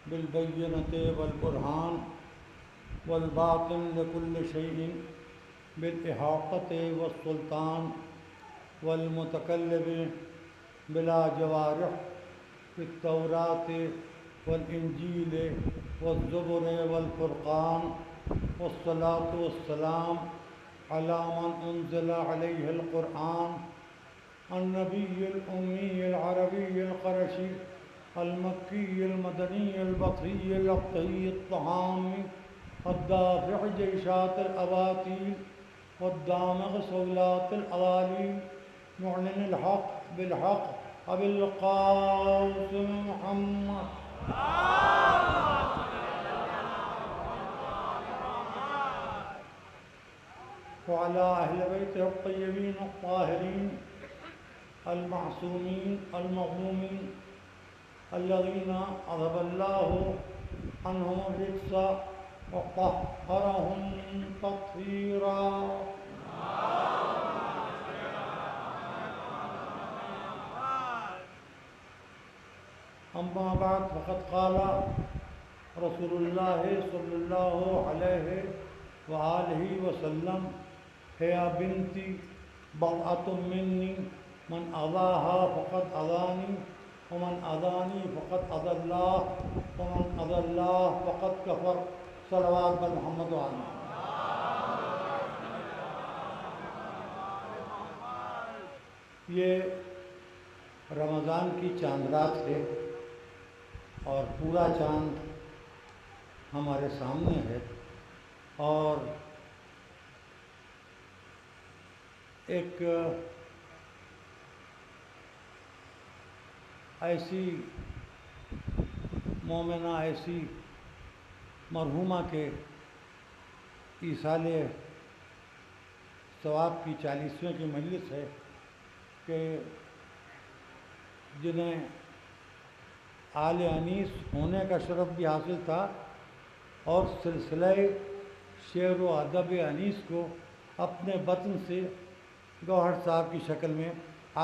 بالبينة والبرهان والباطن لكل شيء بالإحاطة والسلطان والمتكلم بلا جوارح في التوراة والإنجيل والزبر والفرقان والصلاة والسلام على من أنزل عليه القرآن النبي الأمي العربي القرشي المكي المدني البطري الأبطي الطعام الدافع جيشات الأباطيل والدامغ صولات الأواليل معلن الحق بالحق أبي القاسم محمد وعلى أهل بيته الطيبين الطاهرين المعصومين المظلومين الذين أذهب الله عنهم الرجس وطهرهم تطهيرا. أما بعد فقد قال رسول الله صلى الله عليه وآله وسلم هي بنتي بضعة مني من أذاها فقد أذاني ومن أذاني فقد أذى الله ومن أذى الله فقد كفر. صلوات بر محمد وعلى. یہ رمضان کی چاند رات ہے اور پورا چاند ہمارے سامنے ہے اور ایک ایسی مومنہ ایسی مرحومہ کے ایصال ثواب کی 40ویں کی مجلس ہے کہ جنہیں آل انیس ہونے کا شرف بھی حاصل تھا اور سلسلہ شعر و ادب انیس کو اپنے بطن سے گوہر صاحب کی شکل میں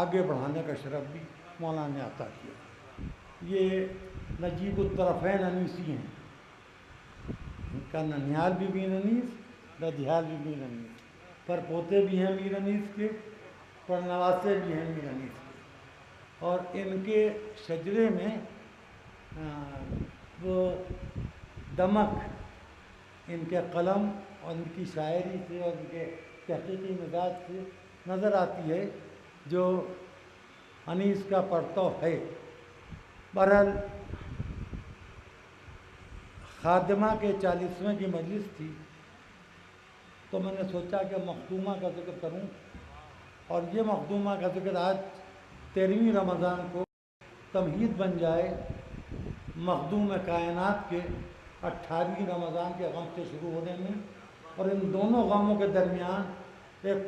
آگے بڑھانے کا شرف بھی مولانا نے عطا کیا. یہ نجیب الطرفین انیسی ہیں، ان کا ننیال بھی میر انیس، ددیال بھی میر انیس، پر پوتے بھی ہیں میر انیس کے، پر نواسے بھی ہیں میر انیس کے. اور ان کے شجرے میں وہ دمک ان کے قلم اور ان کی شاعری سے اور ان کے تحقیقی مزاج سے نظر آتی ہے جو انیس کا پرتو ہے. بہرحال خادمہ کے 40ویں کی مجلس تھی تو میں نے سوچا کہ مخدومہ کا ذکر کروں اور یہ مخدومہ کا ذکر آج 13ویں رمضان کو تمہید بن جائے مخدوم کائنات کے 18ویں رمضان کے غم سے شروع ہونے میں، اور ان دونوں غموں کے درمیان ایک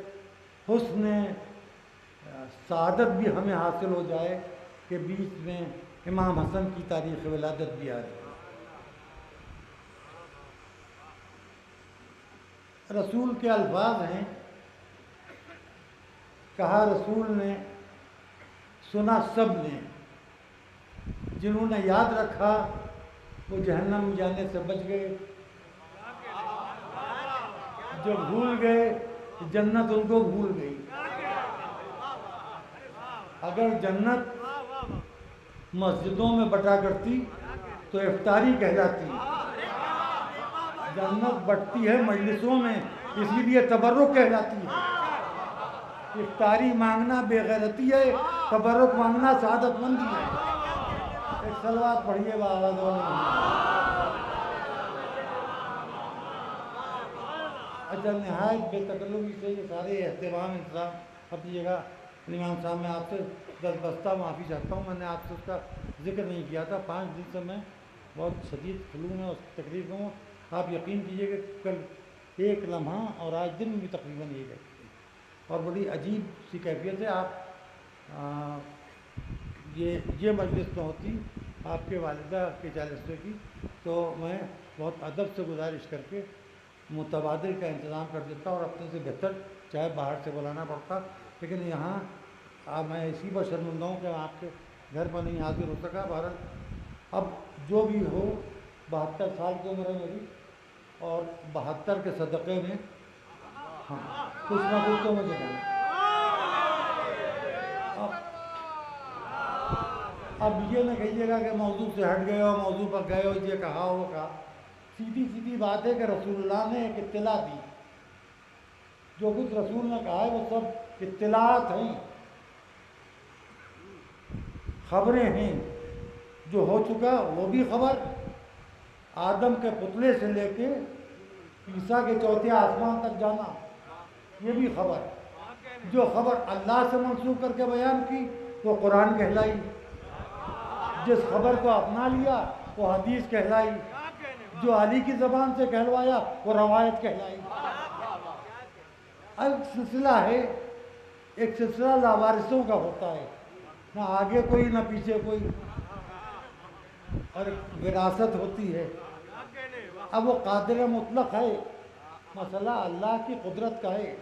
حسن سعادت بھی ہمیں حاصل ہو جائے کہ بیچ میں امام حسن کی تاریخ ولادت بھی آ رہی ہے. رسول کے الفاظ ہیں، کہا رسول نے، سنا سب نے، جنہوں نے یاد رکھا وہ جہنم جانے سے بچ گئے، جو بھول گئے جنت ان کو بھول گئی. اگر جنت مسجدوں میں بٹا کرتی تو افطاری کہلاتی. جنت بٹتی ہے مجلسوں میں، اسی لیے تبرک کہلاتی ہے. افطاری مانگنا بے غیرتی ہے، تبرک مانگنا سعادت مندی ہے. ایک صلوات پڑھیے بآواز اچھا. نہایت بے تکلفی سے یہ سارے اہتمام انتظام اپنی جگہ. امام صاحب میں آپ سے دستبستہ معافی چاہتا ہوں، میں نے آپ سے اس کا ذکر نہیں کیا تھا. 5 دن سے میں بہت شدید فلو میں اس تقریر میں ہوں. آپ یقین کیجئے کہ کل ایک لمحہ اور آج دن میں بھی تقریباً یہ ہے اور بڑی عجیب سی کیفیت ہے. آپ یہ مجلس میں ہوتی آپ کے والدہ کے 40ویں کی تو میں بہت ادب سے گزارش کر کے متبادل کا انتظام کر دیتا اور اپنے سے بہتر چاہے باہر سے بلانا پڑتا. لیکن یہاں میں اسی پر شرمندہ ہوں کہ آپ کے گھر پر نہیں حاضر ہو سکا. بہرحال اب جو بھی ہو 72 سال کی عمر ہے میری، اور 72 کے صدقے میں ہاں کچھ نہ کچھ تو مجھے کرنا۔ اب یہ نہ کہیے گا کہ موضوع سے ہٹ گئے ہو، موضوع پر گئے ہو، یہ کہا وہ کہا۔ سیدھی سیدھی بات ہے کہ رسول اللہ نے ایک اطلاع دی، جو کچھ رسول نے کہا ہے وہ سب اطلاعات ہیں، خبریں ہیں۔ جو ہو چکا وہ بھی خبر، آدم کے پتلے سے لے کے عیسیٰ کے چوتھے آسمان تک جانا یہ بھی خبر۔ جو خبر اللہ سے منسوخ کر کے بیان کی وہ قرآن کہلائی، جس خبر کو اپنا لیا وہ حدیث کہلائی، جو علی کی زبان سے کہلوایا وہ روایت کہلائی۔ ایک سلسلہ ہے، ایک سلسلہ لاوارثوں کا ہوتا ہے، نہ آگے کوئی نہ پیچھے کوئی، اور وراثت ہوتی ہے۔ اب وہ قادر مطلق ہے، مسئلہ اللہ کی قدرت کا ہے،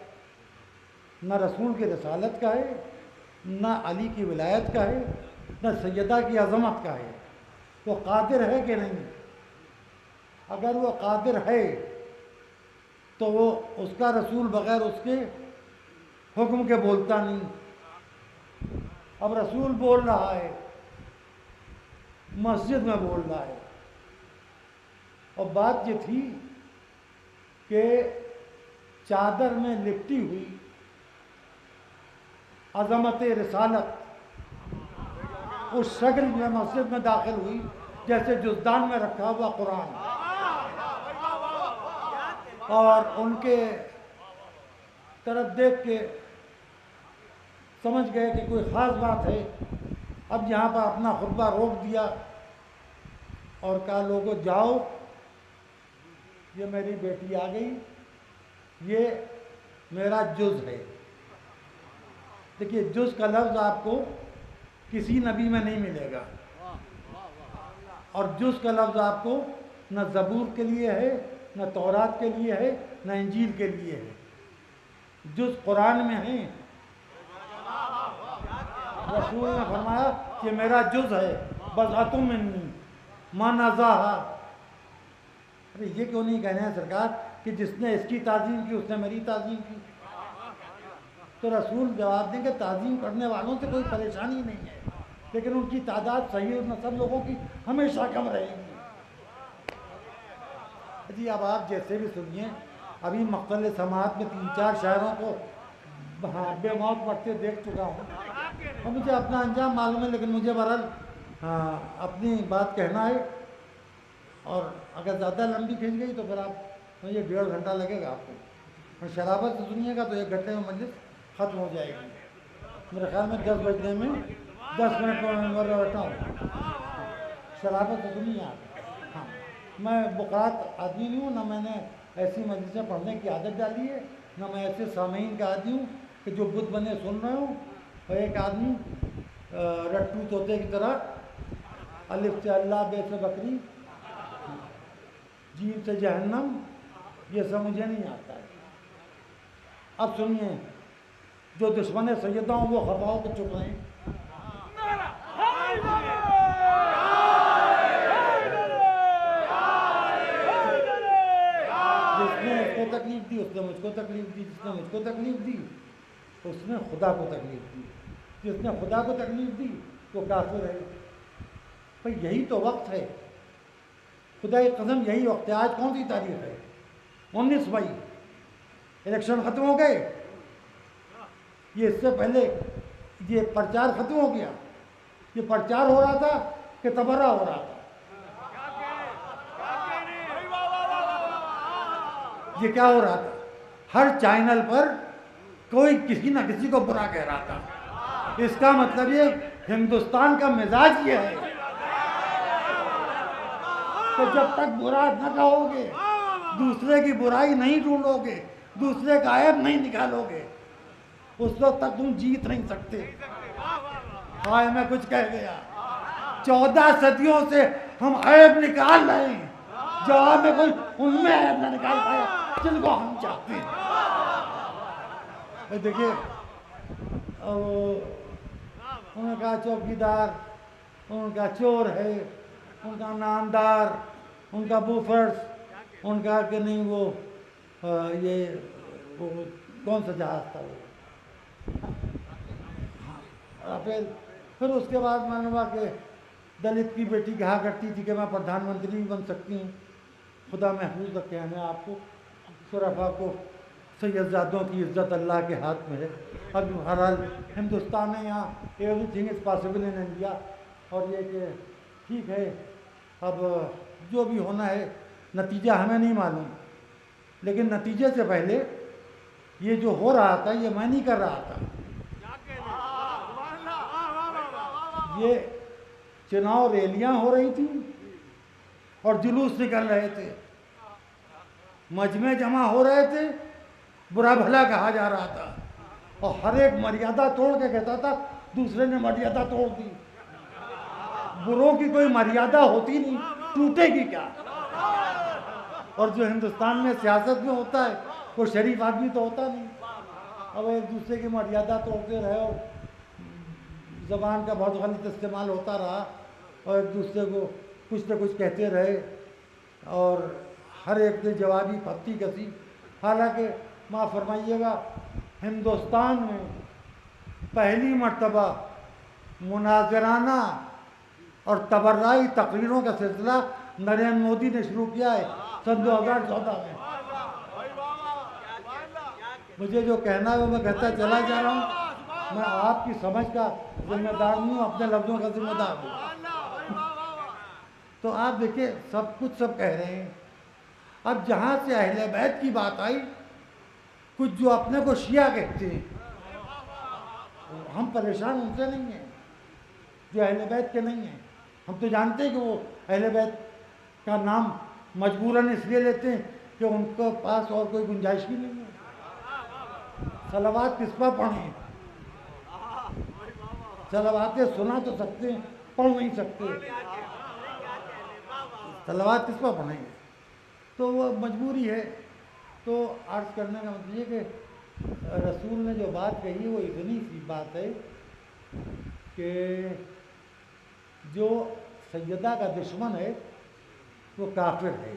نہ رسول کی رسالت کا ہے، نہ علی کی ولایت کا ہے، نہ سیدہ کی عظمت کا ہے۔ وہ قادر ہے کہ نہیں؟ اگر وہ قادر ہے تو وہ اس کا رسول بغیر اس کے حکم کے بولتا نہیں۔ اب رسول بول رہا ہے، مسجد میں بول رہا ہے، اور بات یہ تھی کہ چادر میں لپٹی ہوئی عظمت رسالت اس شکل میں مسجد میں داخل ہوئی جیسے جزدان میں رکھا ہوا قرآن، اور ان کے طرف دیکھ کے سمجھ گئے کہ کوئی خاص بات ہے۔ اب یہاں پر اپنا خطبہ روک دیا اور کہا لوگوں جاؤ، یہ میری بیٹی آ گئی، یہ میرا جز ہے۔ دیکھیے جز کا لفظ آپ کو کسی نبی میں نہیں ملے گا، اور جز کا لفظ آپ کو نہ زبور کے لیے ہے، نہ تورات کے لیے ہے، نہ انجیل کے لیے ہے۔ جز قرآن میں ہے۔ رسول نے فرمایا کہ میرا جز ہے، بضعۃ منی ما نزاہا۔ ارے یہ کیوں نہیں کہہ رہے ہیں سرکار کہ جس نے اس کی تعظیم کی اس نے میری تعظیم کی؟ تو رسول جواب دیں کہ تعظیم کرنے والوں سے کوئی پریشانی نہیں ہے، لیکن ان کی تعداد صحیح اور سب لوگوں کی ہمیشہ کم رہے گی۔ جی اب آپ جیسے بھی سنیے، ابھی مقتل سماعت میں 3-4 شاعروں کو بے موت پڑھتے دیکھ چکا ہوں، اور مجھے اپنا انجام معلوم ہے، لیکن مجھے بہرحال اپنی بات کہنا ہے، اور اگر زیادہ لمبی کھینچ گئی تو پھر آپ مجھے 1.5 گھنٹہ لگے گا آپ کو، اور شرابت سے سنیے گا تو 1 گھنٹے میں مجلس ختم ہو جائے گی۔ میرے خیال میں 10 بجنے میں 10 منٹ میں بیٹھا ہوں، شرابت سے سنیے آپ۔ ہاں میں بقرات آدمی نہیں ہوں، نہ میں نے ایسی مجلسیں پڑھنے کی عادت ڈالی ہے، نہ میں ایسے سامعین کا آدمی ہوں کہ جو بت بنے سن رہے ہوں، اور ایک آدمی رٹو طوطے کی طرح الف سے اللہ، بے سے بکری، جیم سے جہنم، یہ سب مجھے نہیں آتا ہے۔ اب سنیے، جو دشمن سیدہ ہوں وہ خفا ہو کے چپ رہے ہیں۔ جس نے اس کو تکلیف دی اس نے مجھ کو تکلیف دی، جس نے مجھ کو تکلیف دی اس نے خدا کو تکلیف دی، جس نے خدا کو تکلیف دی وہ کافر ہے۔ بھئی یہی تو وقت ہے، خدا کی قسم یہی وقت ہے۔ آج کون سی تاریخ ہے؟ 19 مئی، الیکشن ختم ہو گئے، یہ اس سے پہلے یہ پرچار ختم ہو گیا، یہ پرچار ہو رہا تھا کہ تبرہ ہو رہا تھا؟ یہ کیا ہو رہا تھا؟ ہر چینل پر کوئی کسی نہ کسی کو برا کہہ رہا تھا۔ اس کا مطلب یہ ہندوستان کا مزاج یہ ہے کہ جب تک برا نہ کہو گے، دوسرے کی برائی نہیں ڈھونڈو گے، دوسرے کا عیب نہیں نکالو گے، اس وقت تک تم جیت نہیں سکتے۔ ہائے میں کچھ کہہ گیا، 14 صدیوں سے ہم عیب نکال رہے ہیں، جواب میں کوئی ان میں عیب نہ نکال پایا جن کو ہم چاہتے ہیں۔ دیکھیے انہوں نے کہا چوکیدار، انہوں نے کہا چور ہے، ان کا نامدار، ان کا بوفرس، ان کا کہ نہیں وہ کون سا جہاز تھا وہ، پھر اس کے بعد معلوم کہ دلت کی بیٹی کہا کرتی تھی کہ میں پردھان منتری بھی بن سکتی ہوں. خدا محفوظ رکھے ہمیں آپ کو، شرفا کو. سیدزادوں کی عزت اللہ کے ہاتھ میں ہے. اب ہر حال ہندوستان میں یہاں every thing is possible in India. اور یہ کہ ٹھیک ہے، اب جو بھی ہونا ہے نتیجہ ہمیں نہیں معلوم، لیکن نتیجے سے پہلے یہ جو ہو رہا تھا یہ میں نہیں کر رہا تھا. یہ چناؤ ریلیاں ہو رہی تھیں اور جلوس نکل رہے تھے، مجمع جمع ہو رہے تھے، برا بھلا کہا جا رہا تھا، اور ہر ایک مریادہ توڑ کے کہتا تھا دوسرے نے مریادہ توڑ دی. بروں کی کوئی مریادہ ہوتی نہیں، ٹوٹے گی کیا؟ اور جو ہندوستان میں سیاست میں ہوتا ہے وہ شریف آدمی تو ہوتا نہیں. اب ایک دوسرے کی مریادہ توڑتے رہے اور زبان کا بہت غلط استعمال ہوتا رہا اور ایک دوسرے کو کچھ نہ کچھ کہتے رہے اور ہر ایک نے جوابی پھتی کسی. حالانکہ معاف فرمائیے گا، ہندوستان میں پہلی مرتبہ مناظرانہ اور تبرعی تقریروں کا سلسلہ نریندر مودی نے شروع کیا ہے سن 2014 میں. مجھے جو کہنا ہے وہ میں کہتا چلا جا رہا ہوں. میں آپ کی سمجھ کا ذمہ دار نہیں ہوں، اپنے لفظوں کا ذمہ دار ہوں. تو آپ دیکھیں سب کچھ سب کہہ رہے ہیں. اب جہاں سے اہل بیت کی بات آئی، کچھ جو اپنے کو شیعہ کہتے ہیں، ہم پریشان ان سے نہیں ہیں جو اہل بیت کے نہیں ہیں. ہم تو جانتے ہیں کہ وہ اہل بیت کا نام مجبوراً اس لیے لیتے ہیں کہ ان کے پاس اور کوئی گنجائش بھی نہیں ہے. صلوات کس پر پڑھیں؟ صلواتیں سنا تو سکتے ہیں، پڑھ نہیں سکتے. صلوات کس پر پڑھیں گے؟ تو وہ مجبوری ہے. تو عرض کرنے کا مطلب یہ کہ رسول نے جو بات کہی وہ اتنی سی بات ہے کہ جو سیدہ کا دشمن ہے وہ کافر ہے.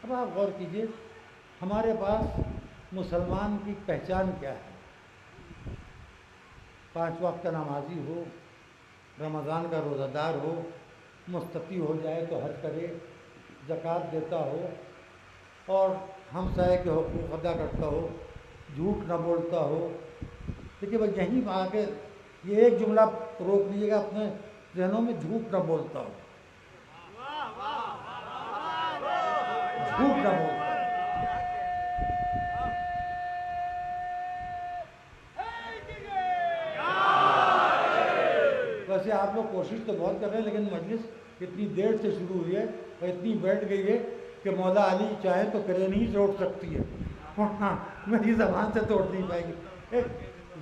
اب آپ غور کیجئے، ہمارے پاس مسلمان کی پہچان کیا ہے؟ 5 وقت کا نمازی ہو، رمضان کا روزہ دار ہو، مستطیع ہو جائے تو حج کرے، زکوٰۃ دیتا ہو اور ہمسائے کے حقوق ادا کرتا ہو، جھوٹ نہ بولتا ہو. دیکھیے بھائی یہیں آ کے یہ ایک جملہ روک لیجیے گا اپنے ذہنوں میں، جھوٹ نہ بولتا ہو، جھوٹ نہ بولتا ہو. ویسے آپ لوگ کوشش تو بہت کر رہے ہیں لیکن مجلس اتنی دیر سے شروع ہوئی ہے اور اتنی بیٹھ گئی ہے کہ مولا علی چاہے تو کرین ہی توڑ سکتی ہے، ورنہ میری زبان سے توڑ نہیں پائے گی. ایک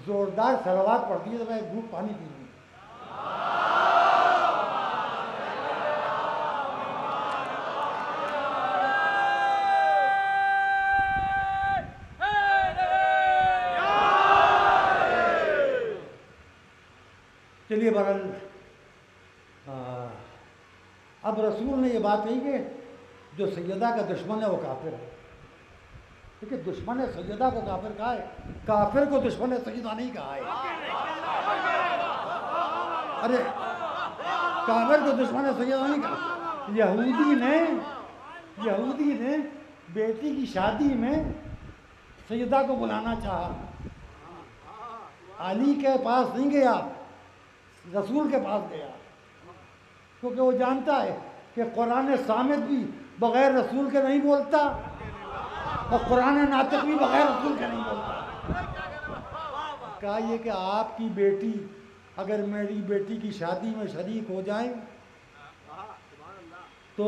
زوردار صلوات پڑھتی ہے تو میں ایک گھونٹ پانی پی لوں. چلیے بہرحال اب رسول نے یہ بات کہی کہ جو سیدہ کا دشمن ہے وہ کافر ہے. دیکھیے دشمن سیدہ کو کافر کہا ہے، کافر کو دشمن سیدہ نہیں کہا ہے. ارے کافر کو دشمن سیدہ نہیں کہا. یہودی نے بیٹی کی شادی میں سیدہ کو بلانا چاہا، علی کے پاس نہیں گیا، رسول کے پاس گیا، کیونکہ وہ جانتا ہے کہ قرآن صامت بھی بغیر رسول کے نہیں بولتا اور قرآن ناطق بھی بغیر رسول کے نہیں بولتا. کہا یہ کہ آپ کی بیٹی اگر میری بیٹی کی شادی میں شریک ہو جائیں تو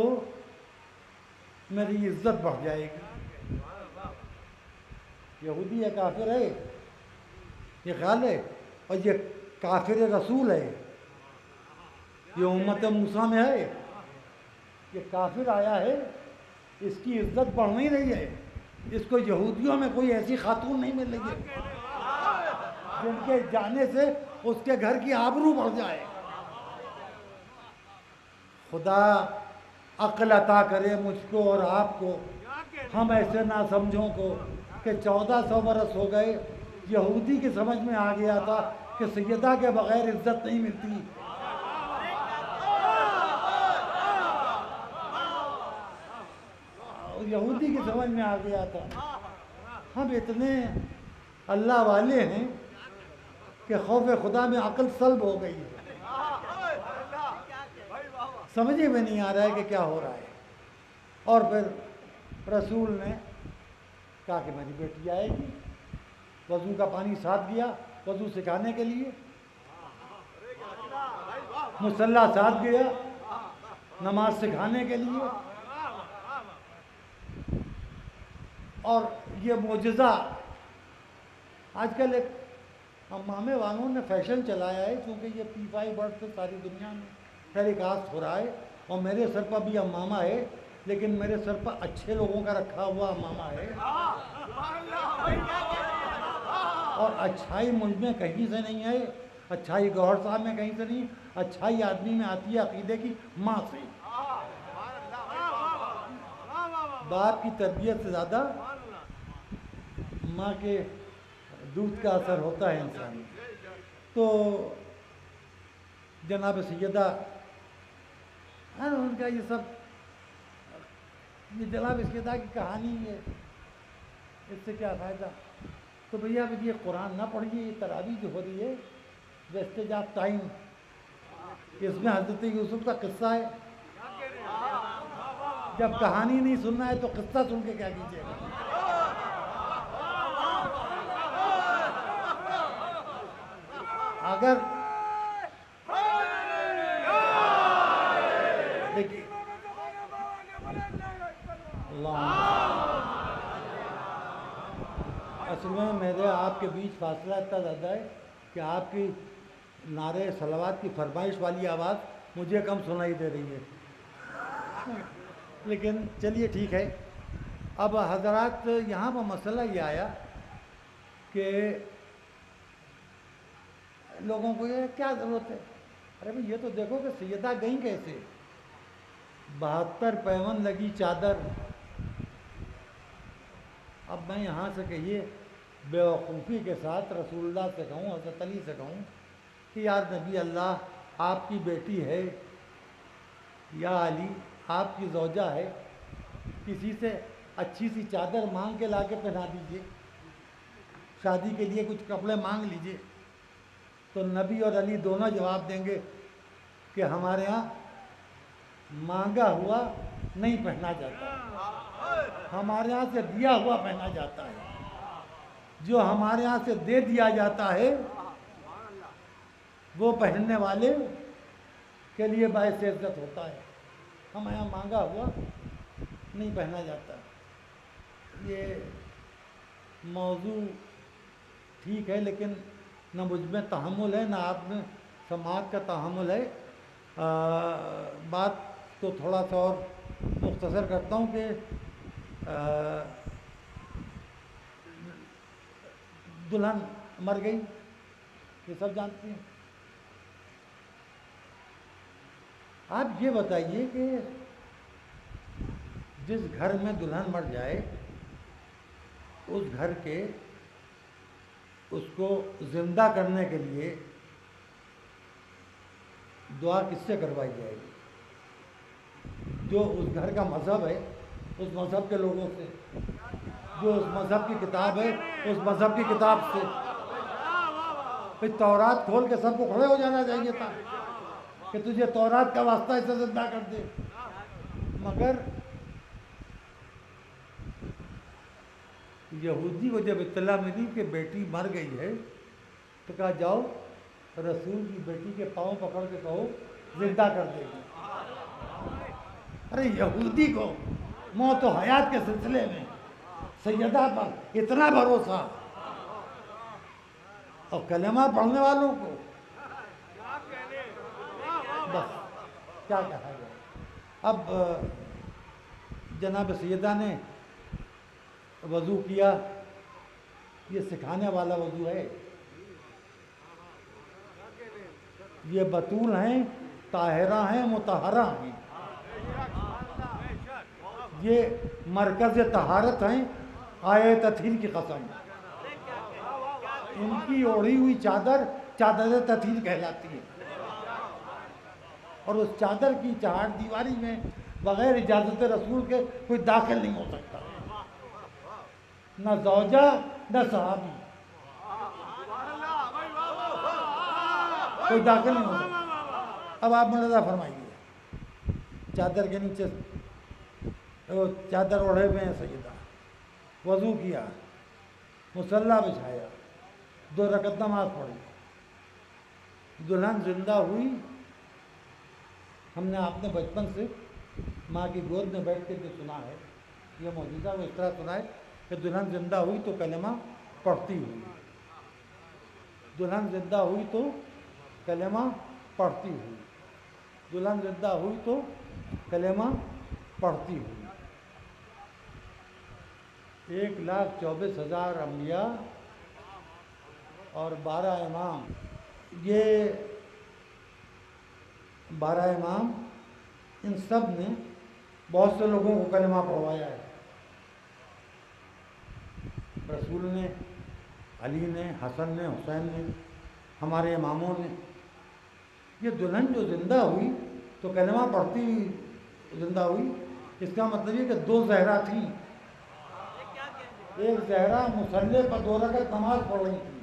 میری عزت بڑھ جائے گی. یہودی ہے، کافر ہے، یہ خیال ہے. اور یہ کافر رسول ہے، یہ امت موسیٰ میں ہے، یہ کافر آیا ہے، اس کی عزت بڑھ نہیں رہی ہے. اس کو یہودیوں میں کوئی ایسی خاتون نہیں مل رہی ہے جن کے جانے سے اس کے گھر کی آبرو بڑھ جائے. خدا عقل عطا کرے مجھ کو اور آپ کو، ہم ایسے نہ سمجھوں کو کہ 1400 برس ہو گئے، یہودی کی سمجھ میں آ گیا تھا کہ سیدہ کے بغیر عزت نہیں ملتی، یہودی کی سمجھ میں آ گیا تھا۔ ہم اتنے اللہ والے ہیں کہ خوف خدا میں عقل سلب ہو گئی ہے، سمجھے میں نہیں آ رہا ہے کہ کیا ہو رہا ہے۔ اور پھر رسول نے کہا کہ میری بیٹی آئے گی، وضو کا پانی ساتھ گیا وضو سکھانے کے لیے، مصلی ساتھ گیا نماز سکھانے کے لیے، اور یہ معجزہ آج کل ایک امامے والوں نے فیشن چلایا ہے، کیونکہ یہ P5 برڈ سے ساری دنیا میں ٹیلی کاسٹ ہو رہا ہے، اور میرے سر پر بھی امامہ ہے، لیکن میرے سر پر اچھے لوگوں کا رکھا ہوا امامہ ہے، اور اچھائی مجھ میں کہیں سے نہیں ہے، اچھائی گوہر صاحب میں کہیں سے نہیں، اچھائی آدمی میں آتی ہے عقیدے کی ماں سے۔ باپ کی تربیت سے زیادہ ماں کے دودھ کا اثر ہوتا ہے انسان۔ تو جناب سیدہ ان کا یہ سب، یہ جناب سیدہ کی کہانی ہے، اس سے کیا فائدہ؟ تو بھیا یہ قرآن نہ پڑھیے، یہ تراویح جو ہو رہی ہے ویسٹیج آف ٹائم، اس میں حضرت یوسف کا قصہ ہے، جب کہانی نہیں سننا ہے تو قصہ سن کے کیا کیجیے گا؟ اگر دیکھیے اصل میں میرے آپ کے بیچ فاصلہ اتنا زیادہ ہے کہ آپ کی نعرے صلوات کی فرمائش والی آواز مجھے کم سنائی دے رہی ہے، لیکن چلیے ٹھیک ہے۔ اب حضرات یہاں پر مسئلہ یہ آیا کہ لوگوں کو یہ کیا ضرورت ہے؟ ارے بھائی یہ تو دیکھو کہ سیدہ گئیں کیسے، 72 پیون لگی چادر۔ اب میں یہاں سے کہیے بے وقوفی کے ساتھ رسول اللہ سے کہوں، حضرت علی سے کہوں کہ یار نبی اللہ آپ کی بیٹی ہے، یا علی آپ کی زوجہ ہے، کسی سے اچھی سی چادر مانگ کے لا کے پہنا دیجئے، شادی کے لیے کچھ کپڑے مانگ لیجئے۔ تو نبی اور علی دونوں جواب دیں گے کہ ہمارے ہاں مانگا ہوا نہیں پہنا جاتا، ہمارے ہاں سے دیا ہوا پہنا جاتا ہے، جو ہمارے ہاں سے دے دیا جاتا ہے وہ پہننے والے کے لیے باعث عزت ہوتا ہے، ہمارے یہاں مانگا ہوا نہیں پہنا جاتا۔ یہ موضوع ٹھیک ہے، لیکن نہ مجھ میں تحمل ہے، نہ آپ میں سماعت کا تحمل ہے۔ بات تو تھوڑا سا اور مختصر کرتا ہوں کہ دلہن مر گئی، یہ سب جانتے ہیں۔ آپ یہ بتائیے کہ جس گھر میں دلہن مر جائے اس گھر کے اس کو زندہ کرنے کے لیے دعا کس سے کروائی جائے گی؟ جو اس گھر کا مذہب ہے اس مذہب کے لوگوں سے، جو اس مذہب کی کتاب ہے اس مذہب کی کتاب سے۔ پھر تورات کھول کے سب کو کھڑے ہو جانا چاہیے تھا کہ تجھے تورات کا واسطہ اسے زندہ کر دے، مگر یہودی کو جب اطلاع ملی کہ بیٹی مر گئی ہے تو کہا جاؤ رسول کی بیٹی کے پاؤں پکڑ کے کہو زندہ کر دے گی۔ ارے یہودی کو موت و حیات کے سلسلے میں سیدہ پر اتنا بھروسہ، اور کلمہ پڑھنے والوں کو بس کیا کہا جائے۔ اب جناب سیدہ نے وضو کیا، یہ سکھانے والا وضو ہے، یہ بطول ہیں طاہرہ ہیں مطہرہ ہیں، یہ مرکز طہارت ہیں، آئے تطہیر کی قسم۔ ان کی اوڑھی ہوئی چادر چادر تطہیر کہلاتی ہے، اور اس چادر کی چہار دیواری میں بغیر اجازت رسول کے کوئی داخل نہیں ہو سکتا، نہ زوجہ نہ صحابی، کوئی داخل نہیں ہو سکتا۔ اب آپ ملاحظہ فرمائیے، چادر کے نیچے وہ چادر اوڑھے ہوئے ہیں سیدہ، وضو کیا، مصلی بچھایا، 2 رکعت نماز پڑھی، دلہن زندہ ہوئی۔ ہم نے آپ نے بچپن سے ماں کی گود میں بیٹھ کے جو سنا ہے یہ معجزہ، وہ اس طرح سنا ہے کہ دلہن زندہ ہوئی تو کلمہ پڑھتی ہوئی، دلہن زندہ ہوئی تو کلمہ پڑھتی ہوئی، دلہن زندہ ہوئی تو کلمہ پڑھتی ہوئی۔ 1,24,000 انبیاء اور 12 امام، یہ 12 امام ان سب نے بہت سے لوگوں کو کلمہ پڑھوایا ہے۔ رسول نے، علی نے، حسن نے، حسین نے، ہمارے اماموں نے۔ یہ دلہن جو زندہ ہوئی تو کلمہ پڑھتی ہوئی زندہ ہوئی، اس کا مطلب یہ کہ 2 زہرا تھیں، ایک زہرا مصلی پر 2 رکعت نماز پڑھ رہی تھی،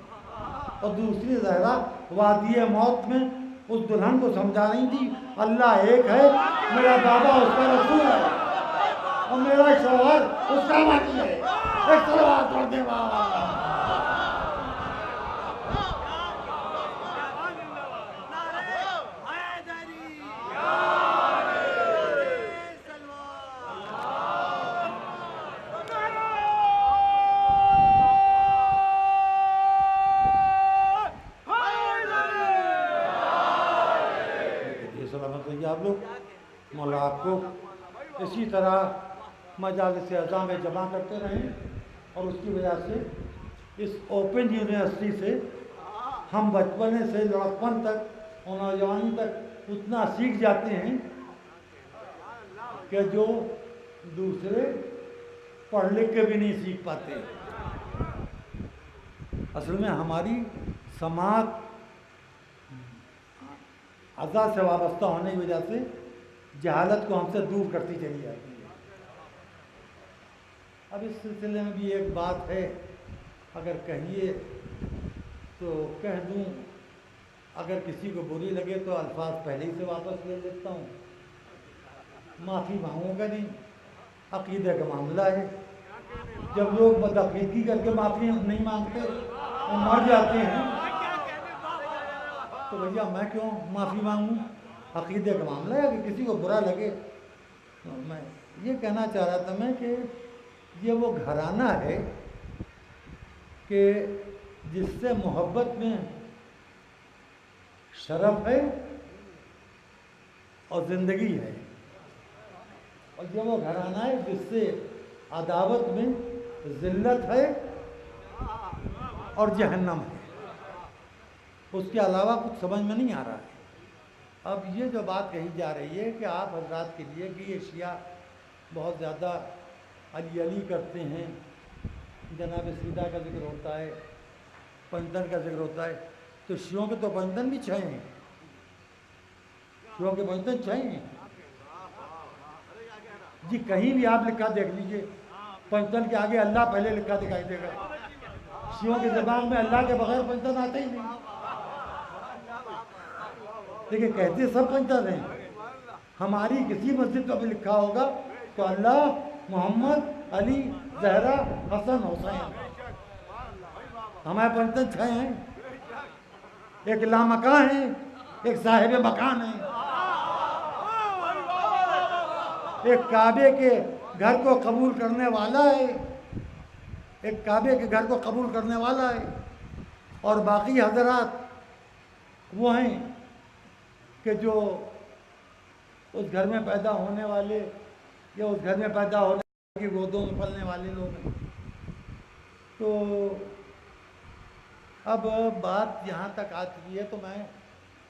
اور دوسری زہرا وادی موت میں اس دلہن کو سمجھا رہی تھی اللہ ایک ہے، میرا بابا اس کا رسول ہے اور میرا شوہر اس کا ماتی ہے۔ ایک صلوات پڑھ دے بابا۔ آپ لوگ مولا آپ کو اسی طرح مجالس اعظم میں جمع کرتے رہیں، اور اس کی وجہ سے اس اوپن یونیورسٹی سے ہم بچپنے سے لڑکپن تک اور نوجوانی تک اتنا سیکھ جاتے ہیں کہ جو دوسرے پڑھ لکھ کے بھی نہیں سیکھ پاتے۔ اصل میں ہماری سماعت اعضاء سے وابستہ ہونے کی وجہ سے جہالت کو ہم سے دور کرتی چلی جاتی ہے۔ اب اس سلسلے میں بھی ایک بات ہے، اگر کہیے تو کہہ دوں، اگر کسی کو بری لگے تو الفاظ پہلے ہی سے واپس لے لیتا ہوں، معافی مانگوں گا نہیں، عقیدے کا معاملہ ہے۔ جب لوگ بدعقیدگی کر کے معافی نہیں مانگتے اور مر جاتے ہیں تو بھیا میں کیوں معافی مانگوں؟ عقیدے کا معاملہ ہے، اگر کسی کو برا لگے تو میں یہ کہنا چاہ رہا تھا میں کہ یہ وہ گھرانہ ہے کہ جس سے محبت میں شرف ہے اور زندگی ہے، اور یہ وہ گھرانہ ہے جس سے عداوت میں ذلت ہے اور جہنم ہے، اس کے علاوہ کچھ سمجھ میں نہیں آ رہا ہے۔ اب یہ جو بات کہی جا رہی ہے کہ آپ حضرات کے لیے کہ یہ شیعہ بہت زیادہ علی علی کرتے ہیں، جناب سیدہ کا ذکر ہوتا ہے، پنجتن کا ذکر ہوتا ہے، تو شیعوں کے تو پنجتن بھی 6 ہیں، شیعوں کے پنجتن 6 ہیں جی۔ کہیں بھی آپ لکھا دیکھ لیجئے، پنجتن کے آگے اللہ پہلے لکھا دکھائی دے گا۔ شیعوں کے دماغ میں اللہ کے بغیر پنجتن آتے ہی نہیں، لیکن کہتے سب پنجتن ہیں۔ ہماری کسی مسجد کو بھی لکھا ہوگا تو اللہ، محمد، علی، زہرا، حسن، حسین، ہمارے پنجتن 6 ہیں، ایک لامکان ہیں، ایک صاحب مکان ہیں، ایک کعبے کے گھر کو قبول کرنے والا ہے، ایک کعبے کے گھر کو قبول کرنے والا ہے، اور باقی حضرات وہ ہیں کہ جو اس گھر میں پیدا ہونے والے یا اس گھر میں پیدا ہونے کی گودوں میں پلنے والے لوگ ہیں۔ تو اب بات یہاں تک آ چکی ہے تو میں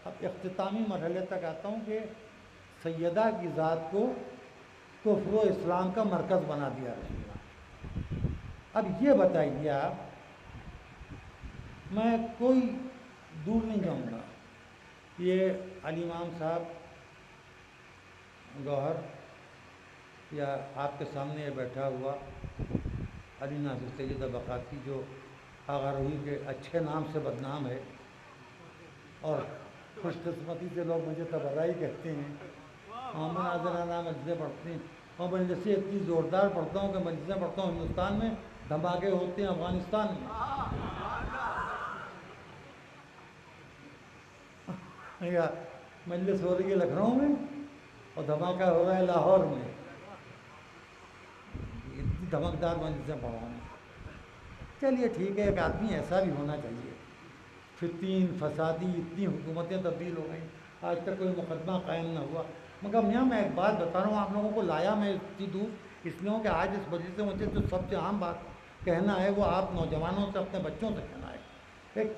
اب اختتامی مرحلے تک آتا ہوں کہ سیدہ کی ذات کو کفر و اسلام کا مرکز بنا دیا رسول اللہ۔ اب یہ بتائیے آپ، میں کوئی دور نہیں جاؤں گا، یہ علی امام صاحب گوہر یا آپ کے سامنے یہ بیٹھا ہوا علی ناصر سید بقاتی، جو آغا روی کے اچھے نام سے بدنام ہے اور خوش قسمتی سے لوگ مجھے تبرائی کہتے ہیں، محمد ناظرانہ مجلسیں پڑھتے ہیں، اور مجلسیں اتنی زوردار پڑھتا ہوں کہ مجلسیں پڑھتا ہوں ہندوستان میں، دھماکے ہوتے ہیں افغانستان میں، یا مجلس ہو رہی ہے لکھنؤ میں اور دھماکہ ہو رہا ہے لاہور میں، اتنی دھمکدار مجلسیں پڑھا ہوں۔ چلیے ٹھیک ہے، ایک آدمی ایسا بھی ہونا چاہیے۔ فتین فسادی اتنی حکومتیں تبدیل ہو گئیں، آج تک کوئی مقدمہ قائم نہ ہوا۔ مگر میاں میں ایک بات بتا رہا ہوں آپ لوگوں کو، لایا میں اتنی دور اس لیے ہوں کہ آج اس وجہ سے مجھے جو سب سے عام بات کہنا ہے وہ آپ نوجوانوں سے، اپنے بچوں سے کہنا ہے۔ ایک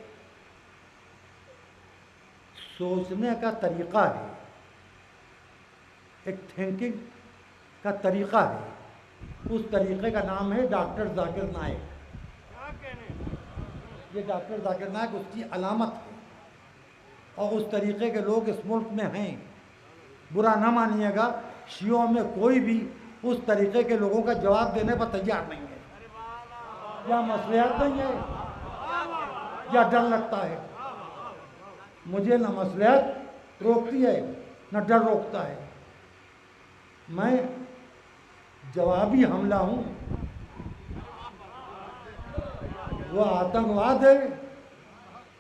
سوچنے کا طریقہ ہے، ایک تھنکنگ کا طریقہ ہے، اس طریقے کا نام ہے ڈاکٹر ذاکر نائک۔ یہ ڈاکٹر ذاکر نائک اس کی علامت ہے، اور اس طریقے کے لوگ اس ملک میں ہیں۔ برا نہ مانیے گا، شیعوں میں کوئی بھی اس طریقے کے لوگوں کا جواب دینے پر تیار نہیں ہے، یا مصلحت نہیں ہے یا ڈر لگتا ہے۔ مجھے نہ مصلحت روکتی ہے نہ ڈر روکتا ہے، میں جوابی حملہ ہوں۔ وہ آتنکواد ہے،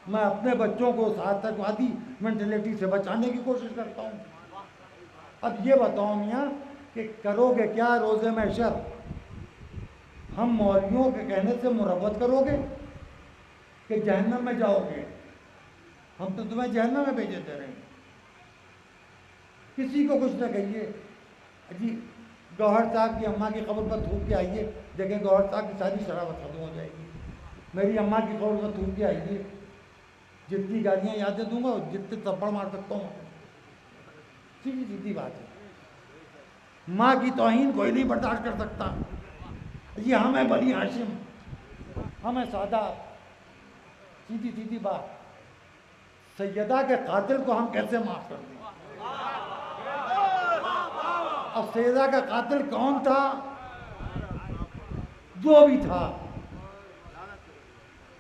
میں اپنے بچوں کو اس آتنکوادی مینٹلٹی سے بچانے کی کوشش کرتا ہوں۔ اب یہ بتاؤ میاں کہ کرو گے کیا روز محشر؟ ہم مولویوں کے کہنے سے مربت کرو گے کہ جہنم میں جاؤ گے؟ ہم تو تمہیں جہنم میں بھیجے دے رہے ہیں۔ کسی کو کچھ نہ کہیے، جی گوہر صاحب کی اماں کی قبر پر تھوک کے آئیے، دیکھیں گوہر صاحب کی ساری شرافت ختم ہو جائے گی۔ میری اماں کی قبر پر تھوک کے آئیے، جتنی گالیاں یادیں دوں گا جتنے تھپڑ مار سکتا ہوں، سیدھی سیدھی بات ہے۔ ماں کی توہین کوئی نہیں برداشت کر سکتا۔ یہ ہمیں بنی ہاشم، ہمیں سادہ، سیدھی سیدھی بات۔ سیدہ کے قاتل کو ہم کیسے معاف کر دیں؟ اب سیدہ کا قاتل کون تھا؟ جو بھی تھا،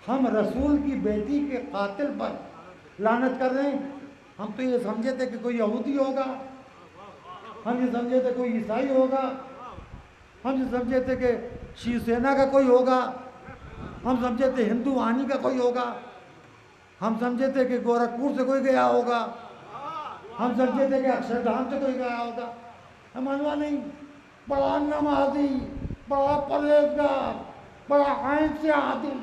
ہم رسول کی بیٹی کے قاتل پر لعنت کر رہے ہیں۔ ہم تو یہ سمجھے تھے کہ کوئی یہودی ہوگا، ہم یہ سمجھے تھے کوئی عیسائی ہوگا، ہم یہ سمجھے تھے کہ شیو سینا کا کوئی ہوگا، ہم سمجھے تھے ہندو وانی کا کوئی ہوگا، ہم سمجھے تھے کہ گورکھپور سے کوئی گیا ہوگا، ہم سمجھے تھے کہ اکشردھام سے کوئی گیا ہوگا۔ ہمارا نہیں، بڑا نمازی، بڑا پرہیزگار، بڑا عین سے عادل،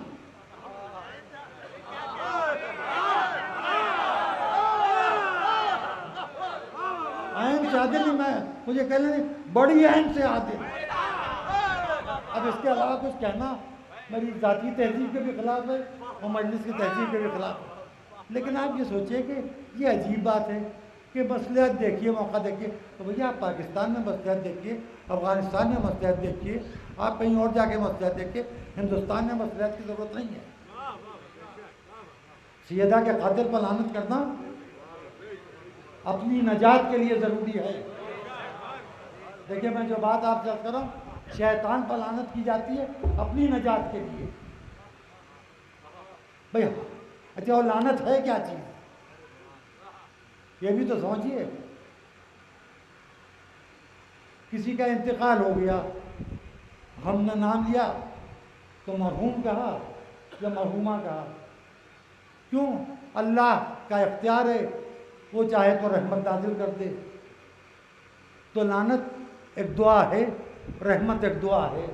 عین سے عادل نہیں، میں مجھے کہہ لیں بڑی عین سے عادل۔ اب اس کے علاوہ کچھ کہنا میری ذاتی تہذیب کے بھی خلاف ہے اور مجلس کی تہذیب کے بھی خلاف ہے۔ لیکن آپ یہ سوچیں کہ یہ عجیب بات ہے کہ مصلحت دیکھیے، موقع دیکھیے، تو بھیا آپ پاکستان میں مصلحت دیکھیے، افغانستان میں مصلحت دیکھیے، آپ کہیں اور جا کے مصلحت دیکھیے، ہندوستان میں مصلحت کی ضرورت نہیں ہے۔ سیدہ کے قاتل پر لعنت کرنا اپنی نجات کے لیے ضروری ہے۔ دیکھیے میں جو بات آپ سے کر رہا ہوں، شیطان پر لعنت کی جاتی ہے اپنی نجات کے لیے۔ بھئی اچھا وہ لعنت ہے کیا چیز؟ یہ بھی تو سوچئے۔ کسی کا انتقال ہو گیا، ہم نے نام لیا تو مرحوم کہا یا مرحومہ کہا، کیوں؟ اللہ کا اختیار ہے، وہ چاہے تو رحمت نازل کر دے۔ تو لعنت ایک دعا ہے، رحمت ایک دعا ہے۔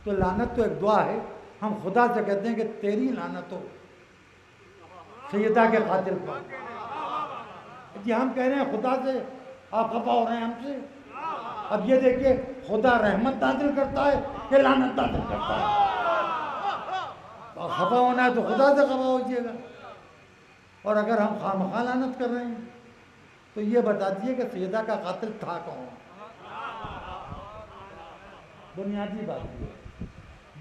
تو لعنت تو ایک دعا ہے، ہم خدا سے کہتے ہیں کہ تیری لعنت ہو سیدہ کے قاتل پر۔ جی ہم کہہ رہے ہیں خدا سے، آپ خفا ہو رہے ہیں ہم سے۔ اب یہ دیکھیے خدا رحمت نازل کرتا ہے کہ لعنت نازل کرتا ہے؟ خفا ہونا ہے تو خدا سے خفا ہوجیے گا، اور اگر ہم خواہ لعنت کر رہے ہیں تو یہ بتا دیجیے کہ سیدہ کا قاتل تھا کون؟ بنیادی بات یہ،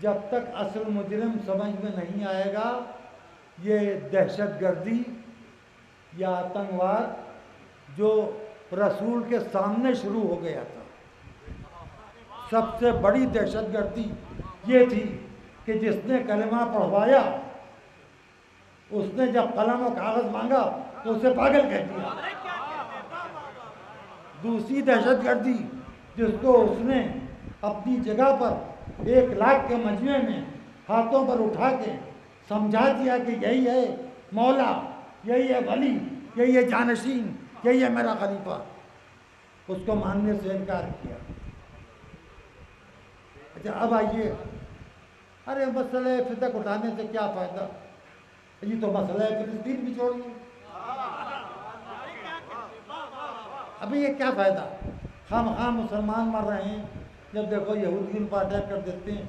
جب تک اصل مجرم سمجھ میں نہیں آئے گا، یہ دہشت گردی یا آتنکواد جو رسول کے سامنے شروع ہو گیا تھا، سب سے بڑی دہشت گردی یہ تھی کہ جس نے کلمہ پڑھوایا اس نے جب قلم و کاغذ مانگا تو اسے پاگل کہہ دیا۔ دوسری دہشت گردی جس کو اس نے اپنی جگہ پر 1,00,000 کے مجمع میں ہاتھوں پر اٹھا کے سمجھا دیا کہ یہی ہے مولا، یہی ہے ولی، یہی ہے جانشین، یہی ہے میرا خلیفہ، اس کو ماننے سے انکار کیا۔ اچھا اب آئیے، ارے مسئلہ فتق اٹھانے سے کیا فائدہ؟ یہ تو مسئلہ فلسطین بھی چھوڑیے، ابھی یہ کیا فائدہ؟ خواہ مسلمان مر رہے ہیں، جب دیکھو یہودی ان پر اٹیک کر دیتے ہیں،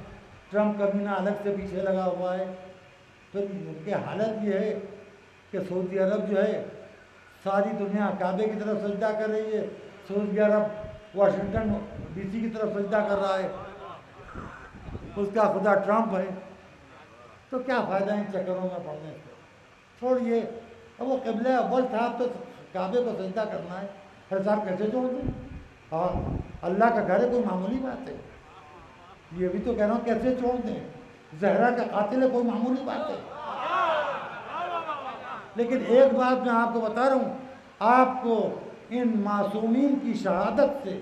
ٹرمپ کمینہ الگ سے پیچھے لگا ہوا ہے۔ پھر ان کی حالت یہ ہے کہ سعودی عرب جو ہے ساری دنیا کعبے کی طرف سجدہ کر رہی ہے، سعودی عرب واشنگٹن ڈی سی کی طرف سجدہ کر رہا ہے، اس کا خدا ٹرمپ ہے۔ تو کیا فائدہ ان چکروں میں پڑنے سے؟ چھوڑیے، اب وہ قبلہ اول تھا، اب تو کعبے کو سجدہ کرنا ہے، ہر صاحب کیسے چھوڑ دیں؟ ہاں اللہ کا گھر ہے، کوئی معمولی بات ہے؟ یہ بھی تو کہہ رہا ہوں کیسے چھوڑ دیں؟ زہرا کا قاتل ہے، کوئی معمولی بات ہے؟ لیکن ایک بات میں آپ کو بتا رہا ہوں، آپ کو ان معصومین کی شہادت سے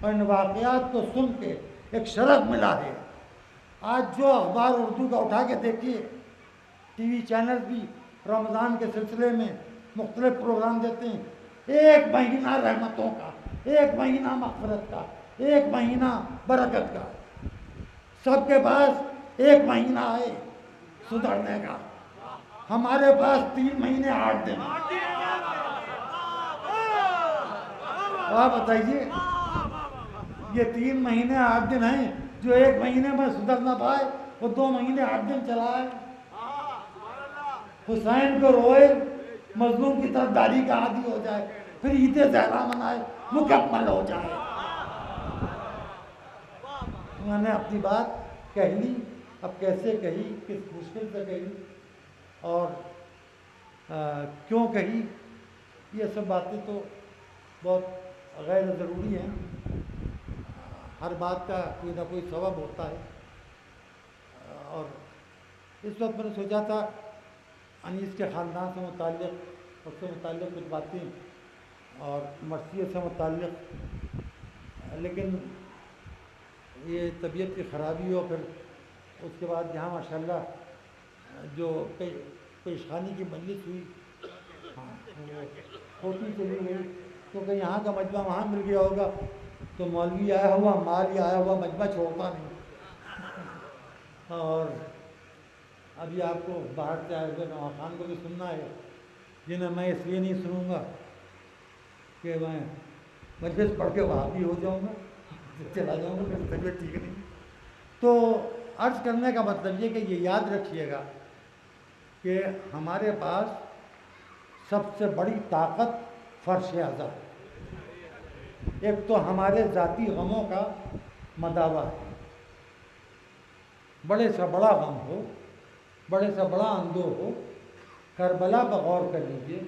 اور ان واقعات کو سن کے ایک شرف ملا ہے۔ آج جو اخبار اردو کا اٹھا کے دیکھیے، ٹی وی چینل بھی رمضان کے سلسلے میں مختلف پروگرام دیتے ہیں، 1 مہینہ رحمتوں کا، 1 مہینہ مغفرت کا، 1 مہینہ برکت کا، سب کے پاس 1 مہینہ ہے سدھرنے کا، ہمارے پاس 3 مہینے 8 دن۔ آپ بتائیے، یہ 3 مہینے 8 دن ہیں، جو 1 مہینے میں سدھر نہ پائے وہ 2 مہینے 8 دن چلائے۔ حسین کو روئے، مظلوم کی طرف داری کا عادی ہو جائے، پھر عید زہرا منائے، مکمل ہو جائے۔ میں نے اپنی بات کہہ لی، اب کیسے کہی، کس مشکل سے کہی اور کیوں کہی، یہ سب باتیں تو بہت غیر ضروری ہیں۔ ہر بات کا کوئی نہ کوئی سبب ہوتا ہے، اور اس وقت میں نے سوچا تھا انیس کے خاندان سے متعلق، اس سے متعلق کچھ باتیں اور مرثیہ سے متعلق، لیکن یہ طبیعت کی خرابی ہو، پھر اس کے بعد یہاں ماشاءاللہ جو پیشخانی کی مجلس ہوئی، ہاں وہ ہوتی چلی گئی، کیونکہ یہاں کا مجمع وہاں مل گیا ہوگا، تو مولوی آیا ہوا، مال آیا ہوا مجمع چھوڑتا نہیں۔ اور ابھی آپ کو باہر سے آئے ہوئے نواز خان کو بھی سننا ہے، جنہیں میں اس لیے نہیں سنوں گا کہ میں مجلس پڑھ کے وہاں بھی ہو جاؤں گا، چلا جاؤں گا، میری طبیعت ٹھیک نہیں۔ تو عرض کرنے کا مطلب یہ کہ یہ یاد رکھیے گا کہ ہمارے پاس سب سے بڑی طاقت فرش اعضا ہے۔ ایک تو ہمارے ذاتی غموں کا مداوع ہے، بڑے سے بڑا غم ہو، بڑے سے بڑا اندوہ ہو، کربلا بغور کر لیجیے،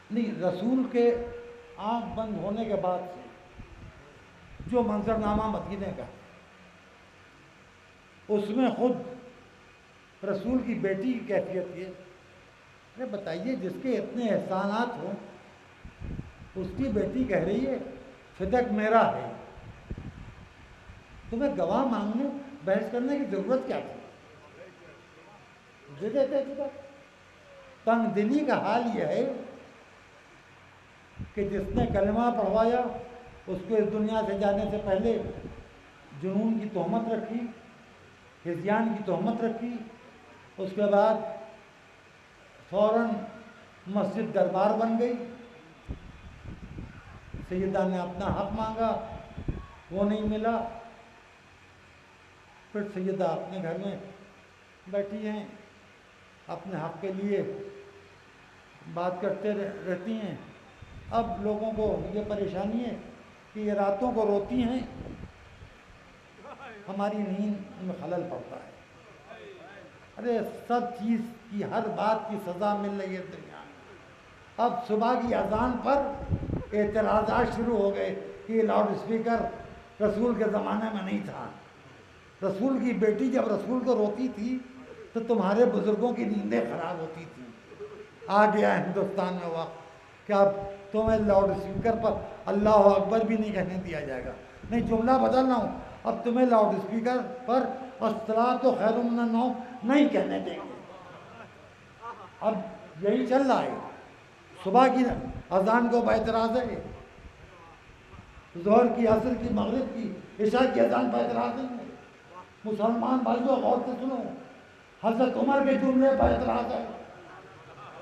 نہیں رسول کے آنکھ بند ہونے کے بعد سے جو منظرنامہ مدینے کا، اس میں خود رسول کی بیٹی کی کیفیت یہ، ارے بتائیے جس کے اتنے احسانات ہوں، اس کی بیٹی کہہ رہی ہے فدق میرا ہے، تمہیں گواہ مانگنے بحث کرنے کی ضرورت کیا تھی؟ دے دیتے فدق۔ تنگ دلی کا حال یہ ہے کہ جس نے کلمہ پڑھوایا اس کو اس دنیا سے جانے سے پہلے جنون کی تہمت رکھی، ہذیان کی تہمت رکھی، اس کے بعد فوراً مسجد دربار بن گئی، سیدہ نے اپنا حق مانگا، وہ نہیں ملا، پھر سیدہ اپنے گھر میں بیٹھی ہیں، اپنے حق کے لیے بات کرتے رہتی ہیں. اب لوگوں کو یہ پریشانی ہے کہ یہ راتوں کو روتی ہیں، ہماری نیند میں خلل پڑتا ہے. ارے سب چیز کی، ہر بات کی سزا مل رہی ہے دنیا میں. اب صبح کی اذان پر اعتراضات شروع ہو گئے کہ یہ لاؤڈ اسپیکر رسول کے زمانے میں نہیں تھا. رسول کی بیٹی جب رسول کو روتی تھی تو تمہارے بزرگوں کی نیندیں خراب ہوتی تھیں. آ گیا ہندوستان میں وقت کہ اب تمہیں لاؤڈ اسپیکر پر اللہ اکبر بھی نہیں کہنے دیا جائے گا. نہیں، جملہ بدل رہا ہوں، اب تمہیں لاؤڈ اسپیکر پر الصلاۃ خیر من النوم نہیں کہنے دیں گے. اب یہی چل رہا ہے. صبح کی اذان کو باعتراض ہے، ظہر کی، عصر کی، مغرب کی، عشاء کی اذان باعتراض ہے. مسلمان بھائیوں غور سے سنو، حضرت عمر کے جملے باعتراض ہے،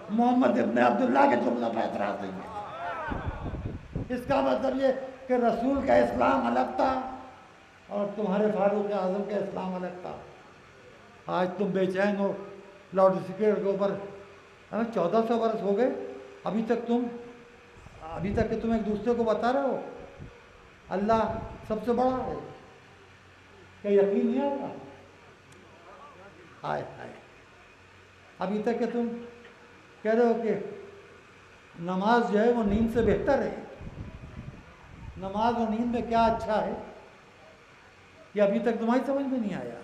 محمد ابن عبداللہ کے جملہ باعتراض ہے. اس کا مطلب یہ کہ رسول کا اسلام الگ تھا اور تمہارے فاروق اعظم کا اسلام الگ تھا. آج تم بے چین ہو لاؤڈ اسپیکر کے اوپر. 1400 برس ہو گئے ابھی تک کہ تم ایک دوسرے کو بتا رہے ہو اللہ سب سے بڑا ہے. کیا یقین نہیں آتا؟ ہائے ہائے، ابھی تک کہ تم کہہ رہے ہو کہ نماز جو ہے وہ نیند سے بہتر ہے. نماز اور نیند میں کیا اچھا ہے یہ ابھی تک تمہاری سمجھ میں نہیں آیا.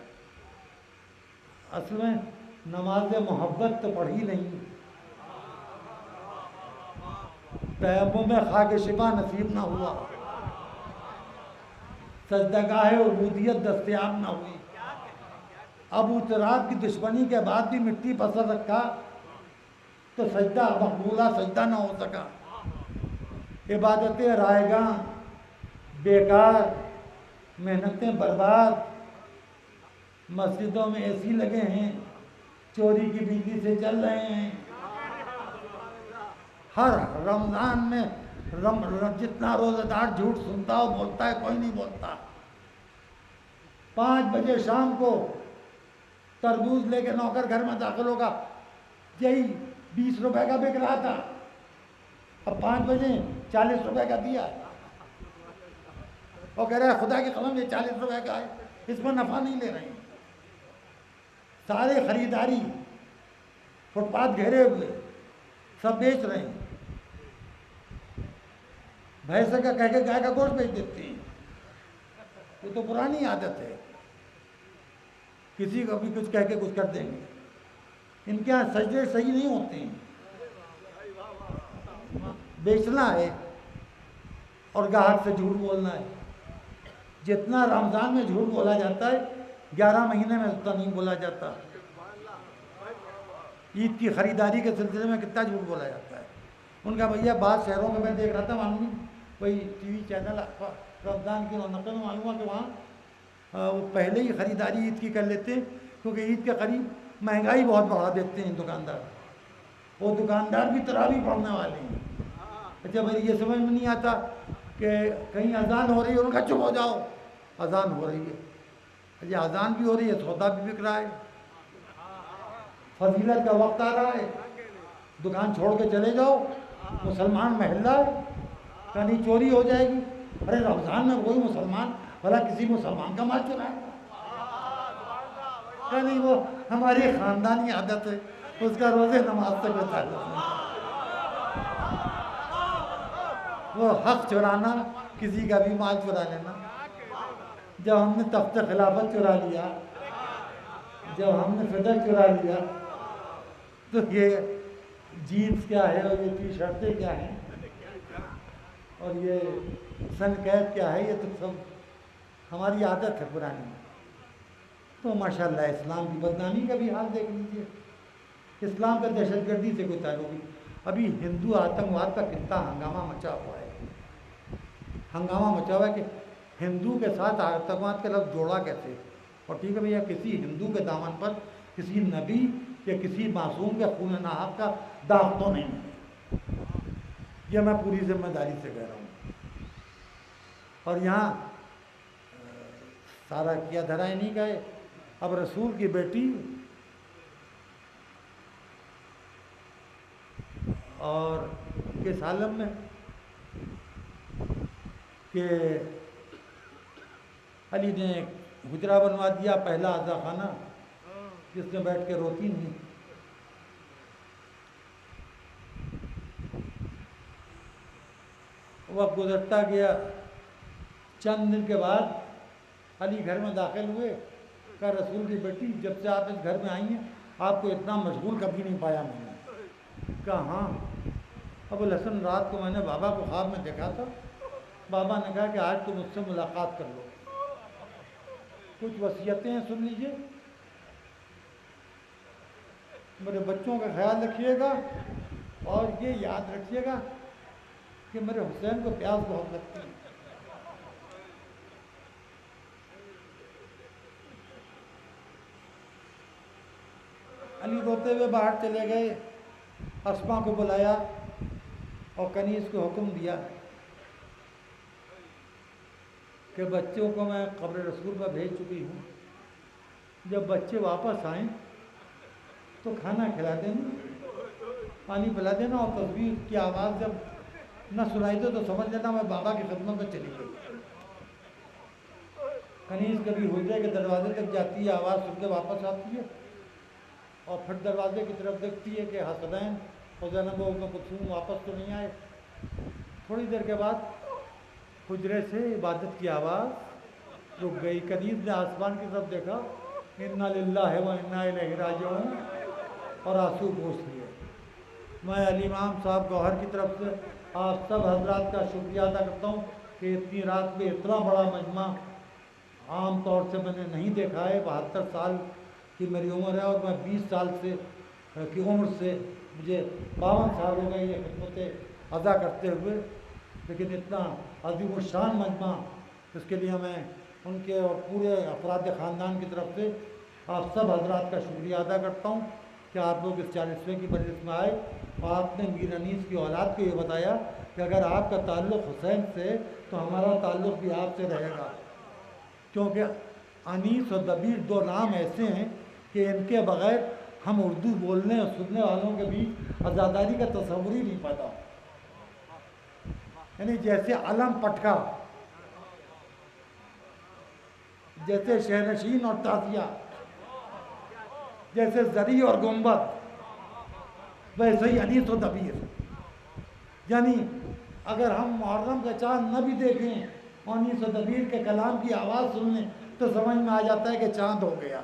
اصل میں نماز محبت تو پڑھی نہیں، تیمم میں خاک شفا نصیب نہ ہوا، سجدگاہ عبودیت دستیاب نہ ہوئی، ابو تراب کی دشمنی کے بعد بھی مٹی پسند رکھا تو سجدہ مقبولہ سجدہ نہ ہو سکا. عبادتیں رائے گاں، بیکار، محنتیں برباد، مسجدوں میں اے سی لگے ہیں، چوری کی بجلی سے چل رہے ہیں. ہر رمضان میں جتنا روزہ دار جھوٹ سنتا ہو بولتا ہے، کوئی نہیں بولتا. 5 بجے شام کو تربوز لے کے نوکر گھر میں داخل ہوگا، یہی 20 روپے کا بک رہا تھا، اب 5 بجے 40 روپے کا دیا. وہ کہہ رہا ہے خدا کی قسم یہ 40 روپے کا ہے، اس میں نفع نہیں لے رہے ہیں. سارے خریداری فٹ پاتھ گھیرے ہوئے سب بیچ رہے ہیں. بھینس کا کہہ کے گائے کا گوشت بیچ دیتے ہیں. یہ تو پرانی عادت ہے، کسی کو بھی کچھ کہہ کے کچھ کر دیں گے. ان کے یہاں سجدے صحیح نہیں ہوتے ہیں. بیچنا ہے اور گاہک سے جھوٹ بولنا ہے. جتنا رمضان میں جھوٹ بولا جاتا ہے 11 مہینے میں اتنا نہیں بولا جاتا. عید کی خریداری کے سلسلے میں کتنا جھوٹ بولا جاتا ہے. ان کا بھیا بعض شہروں میں دیکھ رہا تھا، معلوم کوئی ٹی وی چینل رمضان کی رونقوں میں معلوم ہوا کہ وہاں وہ پہلے ہی خریداری عید کی کر لیتے ہیں کیونکہ عید کے قریب مہنگائی بہت بڑھا دیتے ہیں دکاندار. وہ دکاندار بھی تراویح پڑھنے والے ہیں. اچھا بھائی یہ سمجھ میں نہیں آتا کہ کہیں اذان ہو رہی ہے ان کا چپ ہو جاؤ، اذان ہو رہی ہے. یہ اذان بھی ہو رہی ہے، سودا بھی بک رہا ہے، فضیلت کا وقت آ رہا ہے، دکان چھوڑ کے چلے جاؤ. مسلمان محلہ ہے، کہیں چوری ہو جائے گی. ارے رمضان میں کوئی مسلمان بھلا کسی مسلمان کا مال چرائے گا؟ کہ نہیں، وہ ہماری خاندانی عادت ہے، اس کا روزے نماز سے کوئی تعلق نہیں. وہ حق چرانا، کسی کا بھی مال چرا لینا. جب ہم نے تخت خلافت چرا لیا، جب ہم نے فدر چرا لیا تو یہ جینس کیا ہے اور یہ ٹی شرٹیں کیا ہیں اور یہ سن کیپ کیا ہے، یہ تو سب ہماری عادت ہے پرانی. تو ماشاءاللہ اسلام کی بدنامی کا بھی حال دیکھ لیجیے. اسلام کا دہشت گردی سے کوئی تعلق نہیں. ابھی ہندو آتنکواد کا کتنا ہنگامہ مچا ہوا ہے. ہنگامہ مچا ہوا ہے کہ ہندو کے ساتھ آتنکواد کا لفظ جوڑا کیسے. اور ٹھیک ہے بھیا، کسی ہندو کے دامن پر کسی نبی یا کسی معصوم کے خون ناحق کا داغ تو نہیں ہے، یہ میں پوری ذمہ داری سے کہہ رہا ہوں. اور یہاں سارا کیا دھرا ہی نہیں گئے. اب رسول کی بیٹی اور کس عالم میں کہ علی نے حجرہ بنوا دیا، پہلا عزا خانہ، جس میں بیٹھ کے روتی نہیں۔ وقت گزرتا گیا، چند دن کے بعد علی گھر میں داخل ہوئے، کہا رسول کی بیٹی جب سے آپ اس گھر میں آئی ہیں آپ کو اتنا مشغول کبھی نہیں پایا میں نے۔ کہا ہاں ابوالحسن، رات کو میں نے بابا کو خواب میں دیکھا تھا، بابا نے کہا کہ آج تم مجھ سے ملاقات کر لو، کچھ وصیتیں ہیں سن لیجئے، میرے بچوں کا خیال رکھیے گا اور یہ یاد رکھیے گا کہ میرے حسین کو پیاس بہت لگتی ہے۔ علی روتے ہوئے باہر چلے گئے، اسما کو بلایا اور کنیز کو حکم دیا کہ بچوں کو میں قبر رسول پر بھیج چکی ہوں، جب بچے واپس آئیں تو کھانا کھلا دینا، پانی پلا دینا، اور تصویر کی آواز جب نہ سنائی دے تو سمجھ لینا میں بابا کی خدمت میں چلی گئی۔ کنیز کبھی حجرے کے دروازے تک جاتی ہے، آواز سن کے واپس آتی ہے اور پھر دروازے کی طرف دیکھتی ہے کہ حسنین اور زینب و ام کلثوم واپس تو نہیں آئے۔ تھوڑی دیر کے بعد حجرے سے عبادت کی آواز رک گئی، کنیز نے آسمان کی طرف دیکھا، انا للہ و انا الیہ راجعون، اور آنسو پوچھ لیے۔ میں علی امام صاحب گوہر کی طرف سے آپ سب حضرات کا شکریہ ادا کرتا ہوں کہ اتنی رات میں اتنا بڑا مجمع عام طور سے میں نے نہیں دیکھا ہے۔ 72 سال کی میری عمر ہے اور میں 20 سال سے کی عمر سے مجھے 52 سال ہو گئے یہ خدمتیں ادا کرتے ہوئے، لیکن اتنا عظیم الشان مجمع، اس کے لیے میں ان کے اور پورے افراد خاندان کی طرف سے آپ سب حضرات کا شکریہ ادا کرتا ہوں کہ آپ لوگ اس 40ویں کی مجلس میں آئے اور آپ نے میر انیس کی اولاد کو یہ بتایا کہ اگر آپ کا تعلق حسین سے تو ہمارا تعلق بھی آپ سے رہے گا، کیونکہ انیس اور دبیر دو نام ایسے ہیں کہ ان کے بغیر ہم اردو بولنے اور سننے والوں کے بیچ آزاداری کا تصور ہی نہیں پیدا، یعنی جیسے علم پٹکا، جیسے شہنشین اور تازیہ، جیسے زری اور گنبد، ویسے ہی انیس و دبیر۔ یعنی اگر ہم محرم کا چاند نہ بھی دیکھیں اور انیس و دبیر کے کلام کی آواز سن لیں تو سمجھ میں آ جاتا ہے کہ چاند ہو گیا،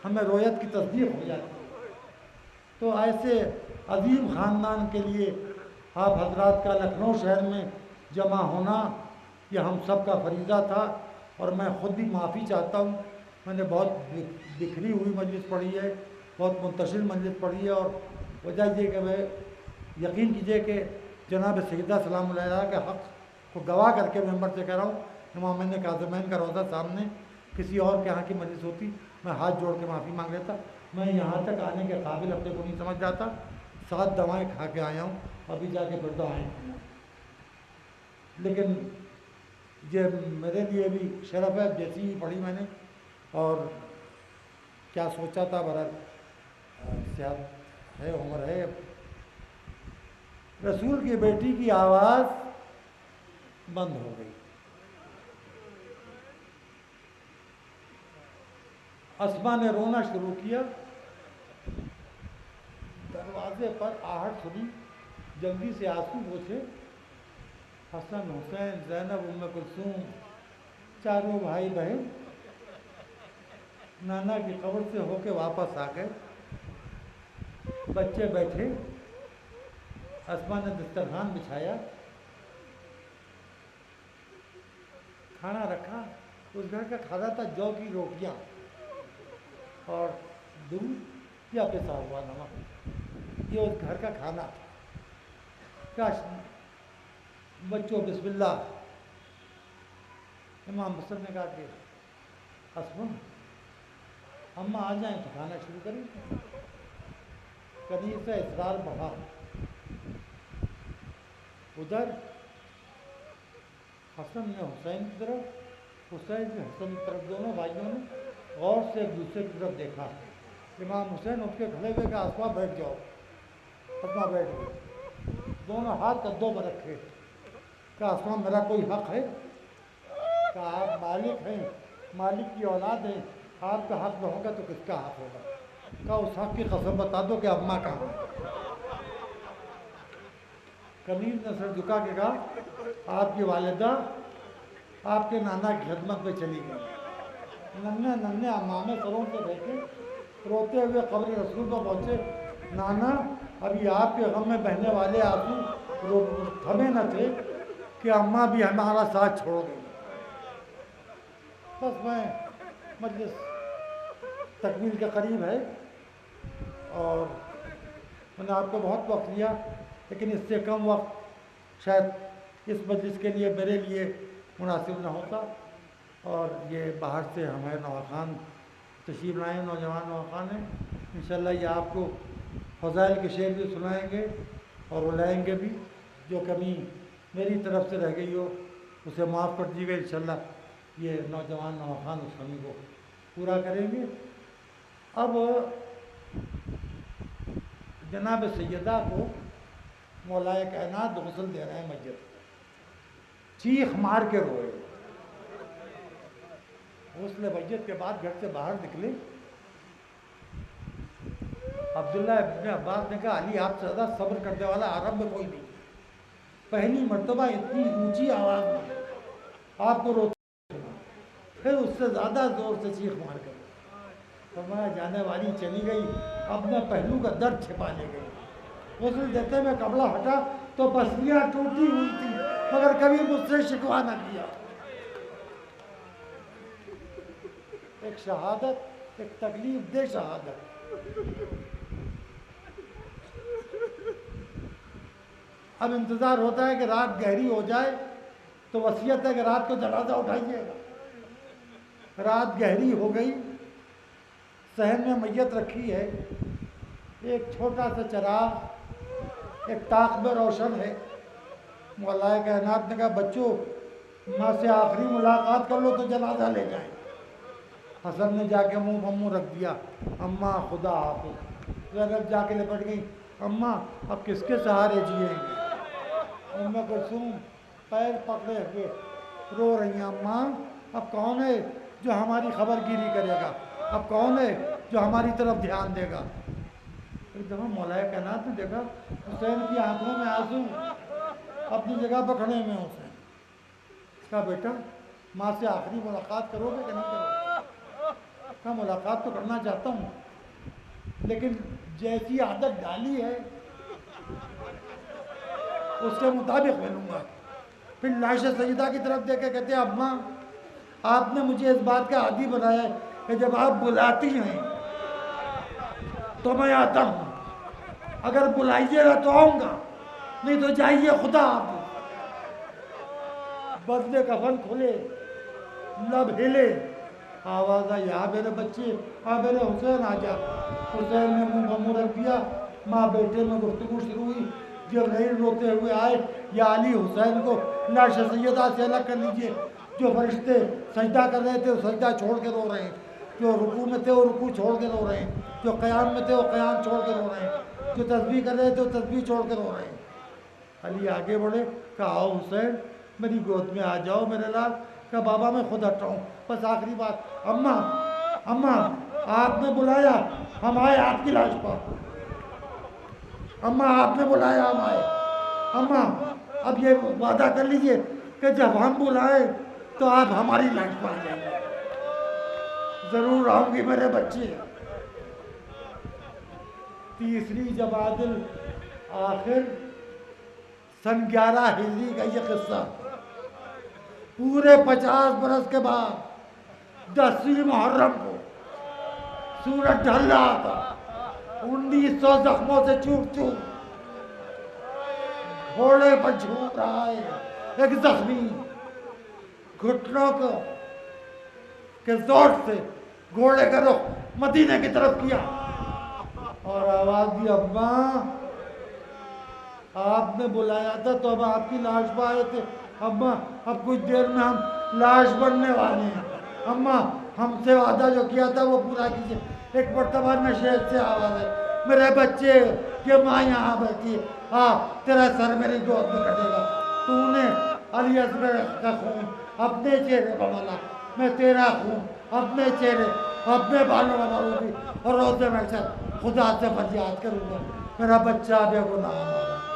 ہمیں رویت کی تصدیق ہو جاتی ہے۔ تو ایسے عظیم خاندان کے لیے آپ حضرات کا لکھنؤ شہر میں جمع ہونا یہ ہم سب کا فریضہ تھا، اور میں خود بھی معافی چاہتا ہوں، میں نے بہت بکھری ہوئی مجلس پڑھی ہے، بہت منتشر مجلس پڑھی ہے، اور وجہ یہ کہ میں یقین کیجئے کہ جناب سیدہ سلام اللہ علیہ کے حق کو گواہ کر کے ممبر سے کہہ رہا ہوں، امام عین کاظمین کا روضہ سامنے کسی اور کے یہاں کی مجلس ہوتی میں ہاتھ جوڑ کے معافی مانگ لیتا، میں یہاں تک آنے کے قابل اپنے کو نہیں سمجھ رہا تھا، 7 دوائیں کھا کے آیا ہوں، ابھی جا کے پھر دوائیں کھانا، لیکن یہ میرے لیے بھی شرف ہے، جیسی ہی پڑھی میں نے اور کیا سوچا تھا، برحال صحت ہے، عمر ہے۔ رسول کی بیٹی کی آواز بند ہو گئی، اسما نے رونا شروع کیا، دروازے پر آہٹ سنی، جلدی سے آنسو پوچھے، حسن، حسین، زینب، ام کلثوم، چاروں بھائی بہن نانا کی قبر سے ہو کے واپس آ گئے، بچے بیٹھے، اسما نے دسترخوان بچھایا، کھانا رکھا، اس گھر کا کھانا تھا جو کی روٹیاں اور دودھ یا پسا ہوا نمک، یہ اس گھر کا کھانا تھا۔ کاش بچوں بسم اللہ، امام حسن نے کہا کہ اسما اماں آ جائیں تو کھانا شروع کریں، کنیز سے اصرار بڑھا، ادھر حسن نے حسین کی طرف، حسین نے حسن کی طرف، دونوں بھائیوں نے غور سے ایک دوسرے کی طرف دیکھا، امام حسین اٹھ کے کھڑے ہوئے کہ اسما بیٹھ جاؤ، اسما بیٹھ گئی، دونوں ہاتھ قدوں پر رکھے، کہا اسما میرا کوئی حق ہے؟ کہا آپ مالک ہیں، مالک کی اولاد ہیں، آپ کا حق نہ ہوگا تو کس کا حق ہوگا؟ کہا اس حق کی قسم بتا دو کہ اماں کہاں ہے؟ قمیض نے سر جھکا کے کہا آپ کی والدہ آپ کے نانا کی خدمت میں چلی گئی۔ ننھے ننھے امامے سروں سے بیٹھے روتے ہوئے قبر رسول کو پہنچے، نانا ابھی آپ کے غم میں بہنے والے آنسو تھمے نہ تھے کہ اماں بھی ہمارا ساتھ چھوڑ گئی۔ بس میں مجلس تکمیل کے قریب ہے اور میں نے آپ کو بہت وقت لیا، لیکن اس سے کم وقت شاید اس مجلس کے لیے میرے لیے مناسب نہ ہوتا، اور یہ باہر سے ہمارے نواخان تشریف لائے، نوجوان نواخان ہیں، انشاءاللہ یہ آپ کو فضائل کے شعر بھی سنائیں گے اور بلائیں گے بھی، جو کمی میری طرف سے رہ گئی ہو اسے معاف کر دیجیے گا، انشاءاللہ یہ نوجوان نواخان اس کمی کو پورا کریں گے۔ اب جناب سیدہ کو مولائے کائنات غسل دے رہے ہیں مسجد، چیخ مار کے روئے، غسل مسجد کے بعد گھر سے باہر نکلے، عبداللہ ابن عباس نے کہا علی آپ سے زیادہ صبر کرنے والا عرب میں کوئی نہیں، پہلی مرتبہ اتنی اونچی آواز میں آپ کو روتے، پھر اس سے زیادہ زور سے چیخ مار کر فرمایا جانے والی چلی گئی اپنے پہلو کا درد چھپانے گئی، غسل دیتے میں کپڑا ہٹا تو پسلیاں ٹوٹی ہوئی تھی مگر کبھی مجھ سے شکوا نہ کیا۔ ایک شہادت، ایک تکلیف دہ شہادت۔ اب انتظار ہوتا ہے کہ رات گہری ہو جائے تو وصیت ہے کہ رات کو جنازہ اٹھائیے گا۔ رات گہری ہو گئی، صحن میں میت رکھی ہے، ایک چھوٹا سا چراغ ایک طاق میں روشن ہے۔ مولائے کائنات نے کہا بچوں ماں سے آخری ملاقات کر لو تو جنازہ لے جائیں۔ حسن نے جا کے منہ بمو رکھ دیا، اماں خدا حافظ۔ زینب جا کے لپٹ گئی، اماں اب کس کے سہارے جیئیں گے؟ ام کلثوم پیر پکڑے ہوئے رو رہی ہیں، اماں اب کون ہے جو ہماری خبر گیری کرے گا؟ اب کون ہے جو ہماری طرف دھیان دے گا؟ ایک دفعہ مولائے کائنات نے دیکھا حسین کی آنکھوں میں آنسو، اپنی جگہ پر کھڑے ہوئے حسین۔ کہا بیٹا ماں سے آخری ملاقات کرو گے کہ نہیں کرو گے؟ کہا ملاقات تو کرنا چاہتا ہوں لیکن جیسی عادت ڈالی ہے اس کے مطابق ملوں گا۔ پھر لاش سیدہ کی طرف دیکھ کے کہتے ہیں اماں آپ نے مجھے اس بات کا عادی بنایا ہے کہ جب آپ بلاتی ہیں تو میں آتا ہوں، اگر بلائیے گا تو آؤں گا، نہیں تو جائیے خدا حافظ۔ بدلے کفن کھلے، لب ہلے، آواز آئی آ میرے بچے، آ میرے حسین آ جا۔ حسین نے منہ بمو رکھ دیا، ماں بیٹے میں گفتگو شروع ہوئی۔ جبرائیل روتے ہوئے آئے، یا علی حسین کو لاش سیدہ سے الگ کر لیجئے۔ جو فرشتے سجدہ کر رہے تھے وہ سجدہ چھوڑ کے رو رہے ہیں، جو رکوع میں تھے وہ رکوع چھوڑ کے رو رہے ہیں، جو قیام میں تھے وہ قیام چھوڑ کے رو رہے ہیں، جو تسبیح کر رہے تھے وہ تسبیح چھوڑ کے رو رہے ہیں۔ علی آگے بڑھے، کہا آؤ حسین میری گود میں آ جاؤ میرے لال۔ کہا بابا میں خود ہٹ رہا ہوں، بس آخری بات، اماں اماں آپ نے بلایا ہم آئے آپ کی لاش پر، اماں آپ نے بلایا ہم آئے، اماں اب یہ وعدہ کر لیجئے کہ جب ہم بلائیں تو آپ ہماری لاش پر آ جائیں گے۔ ضرور آؤں گی میرے بچے۔ تیسری جمادی الآخر سن 11 ہجری کا یہ قصہ، پورے 50 برس کے بعد 10ویں محرم کو سورج ڈھل رہا تھا، 1900 زخموں سے چوک چوک گھوڑے پر جھوم رہا ہے ایک زخمی، گھٹنوں کو کے زور سے گھوڑے کا رخ مدینے کی طرف کیا اور آواز دی اماں آپ نے بلایا تھا تو اب آپ کی لاش پہ آئے تھے، اماں اب کچھ دیر میں ہم لاش بننے والے ہیں، اماں ہم سے وعدہ جو کیا تھا وہ پورا کیجئے۔ ایک مرتبہ نشیب سے آواز ہے، میرے بچے یہ ماں یہاں بیٹھی ہے، تیرا سر میری گود میں کٹے گا، تو نے علی اصغر کا خون اپنے چہرے پر ملا، میں تیرا خون اپنے چہرے اپنے بالوں میں ماروں گی اور روز محشر خدا سے فریاد کروں گا، میرا بچہ بے گناہ مارا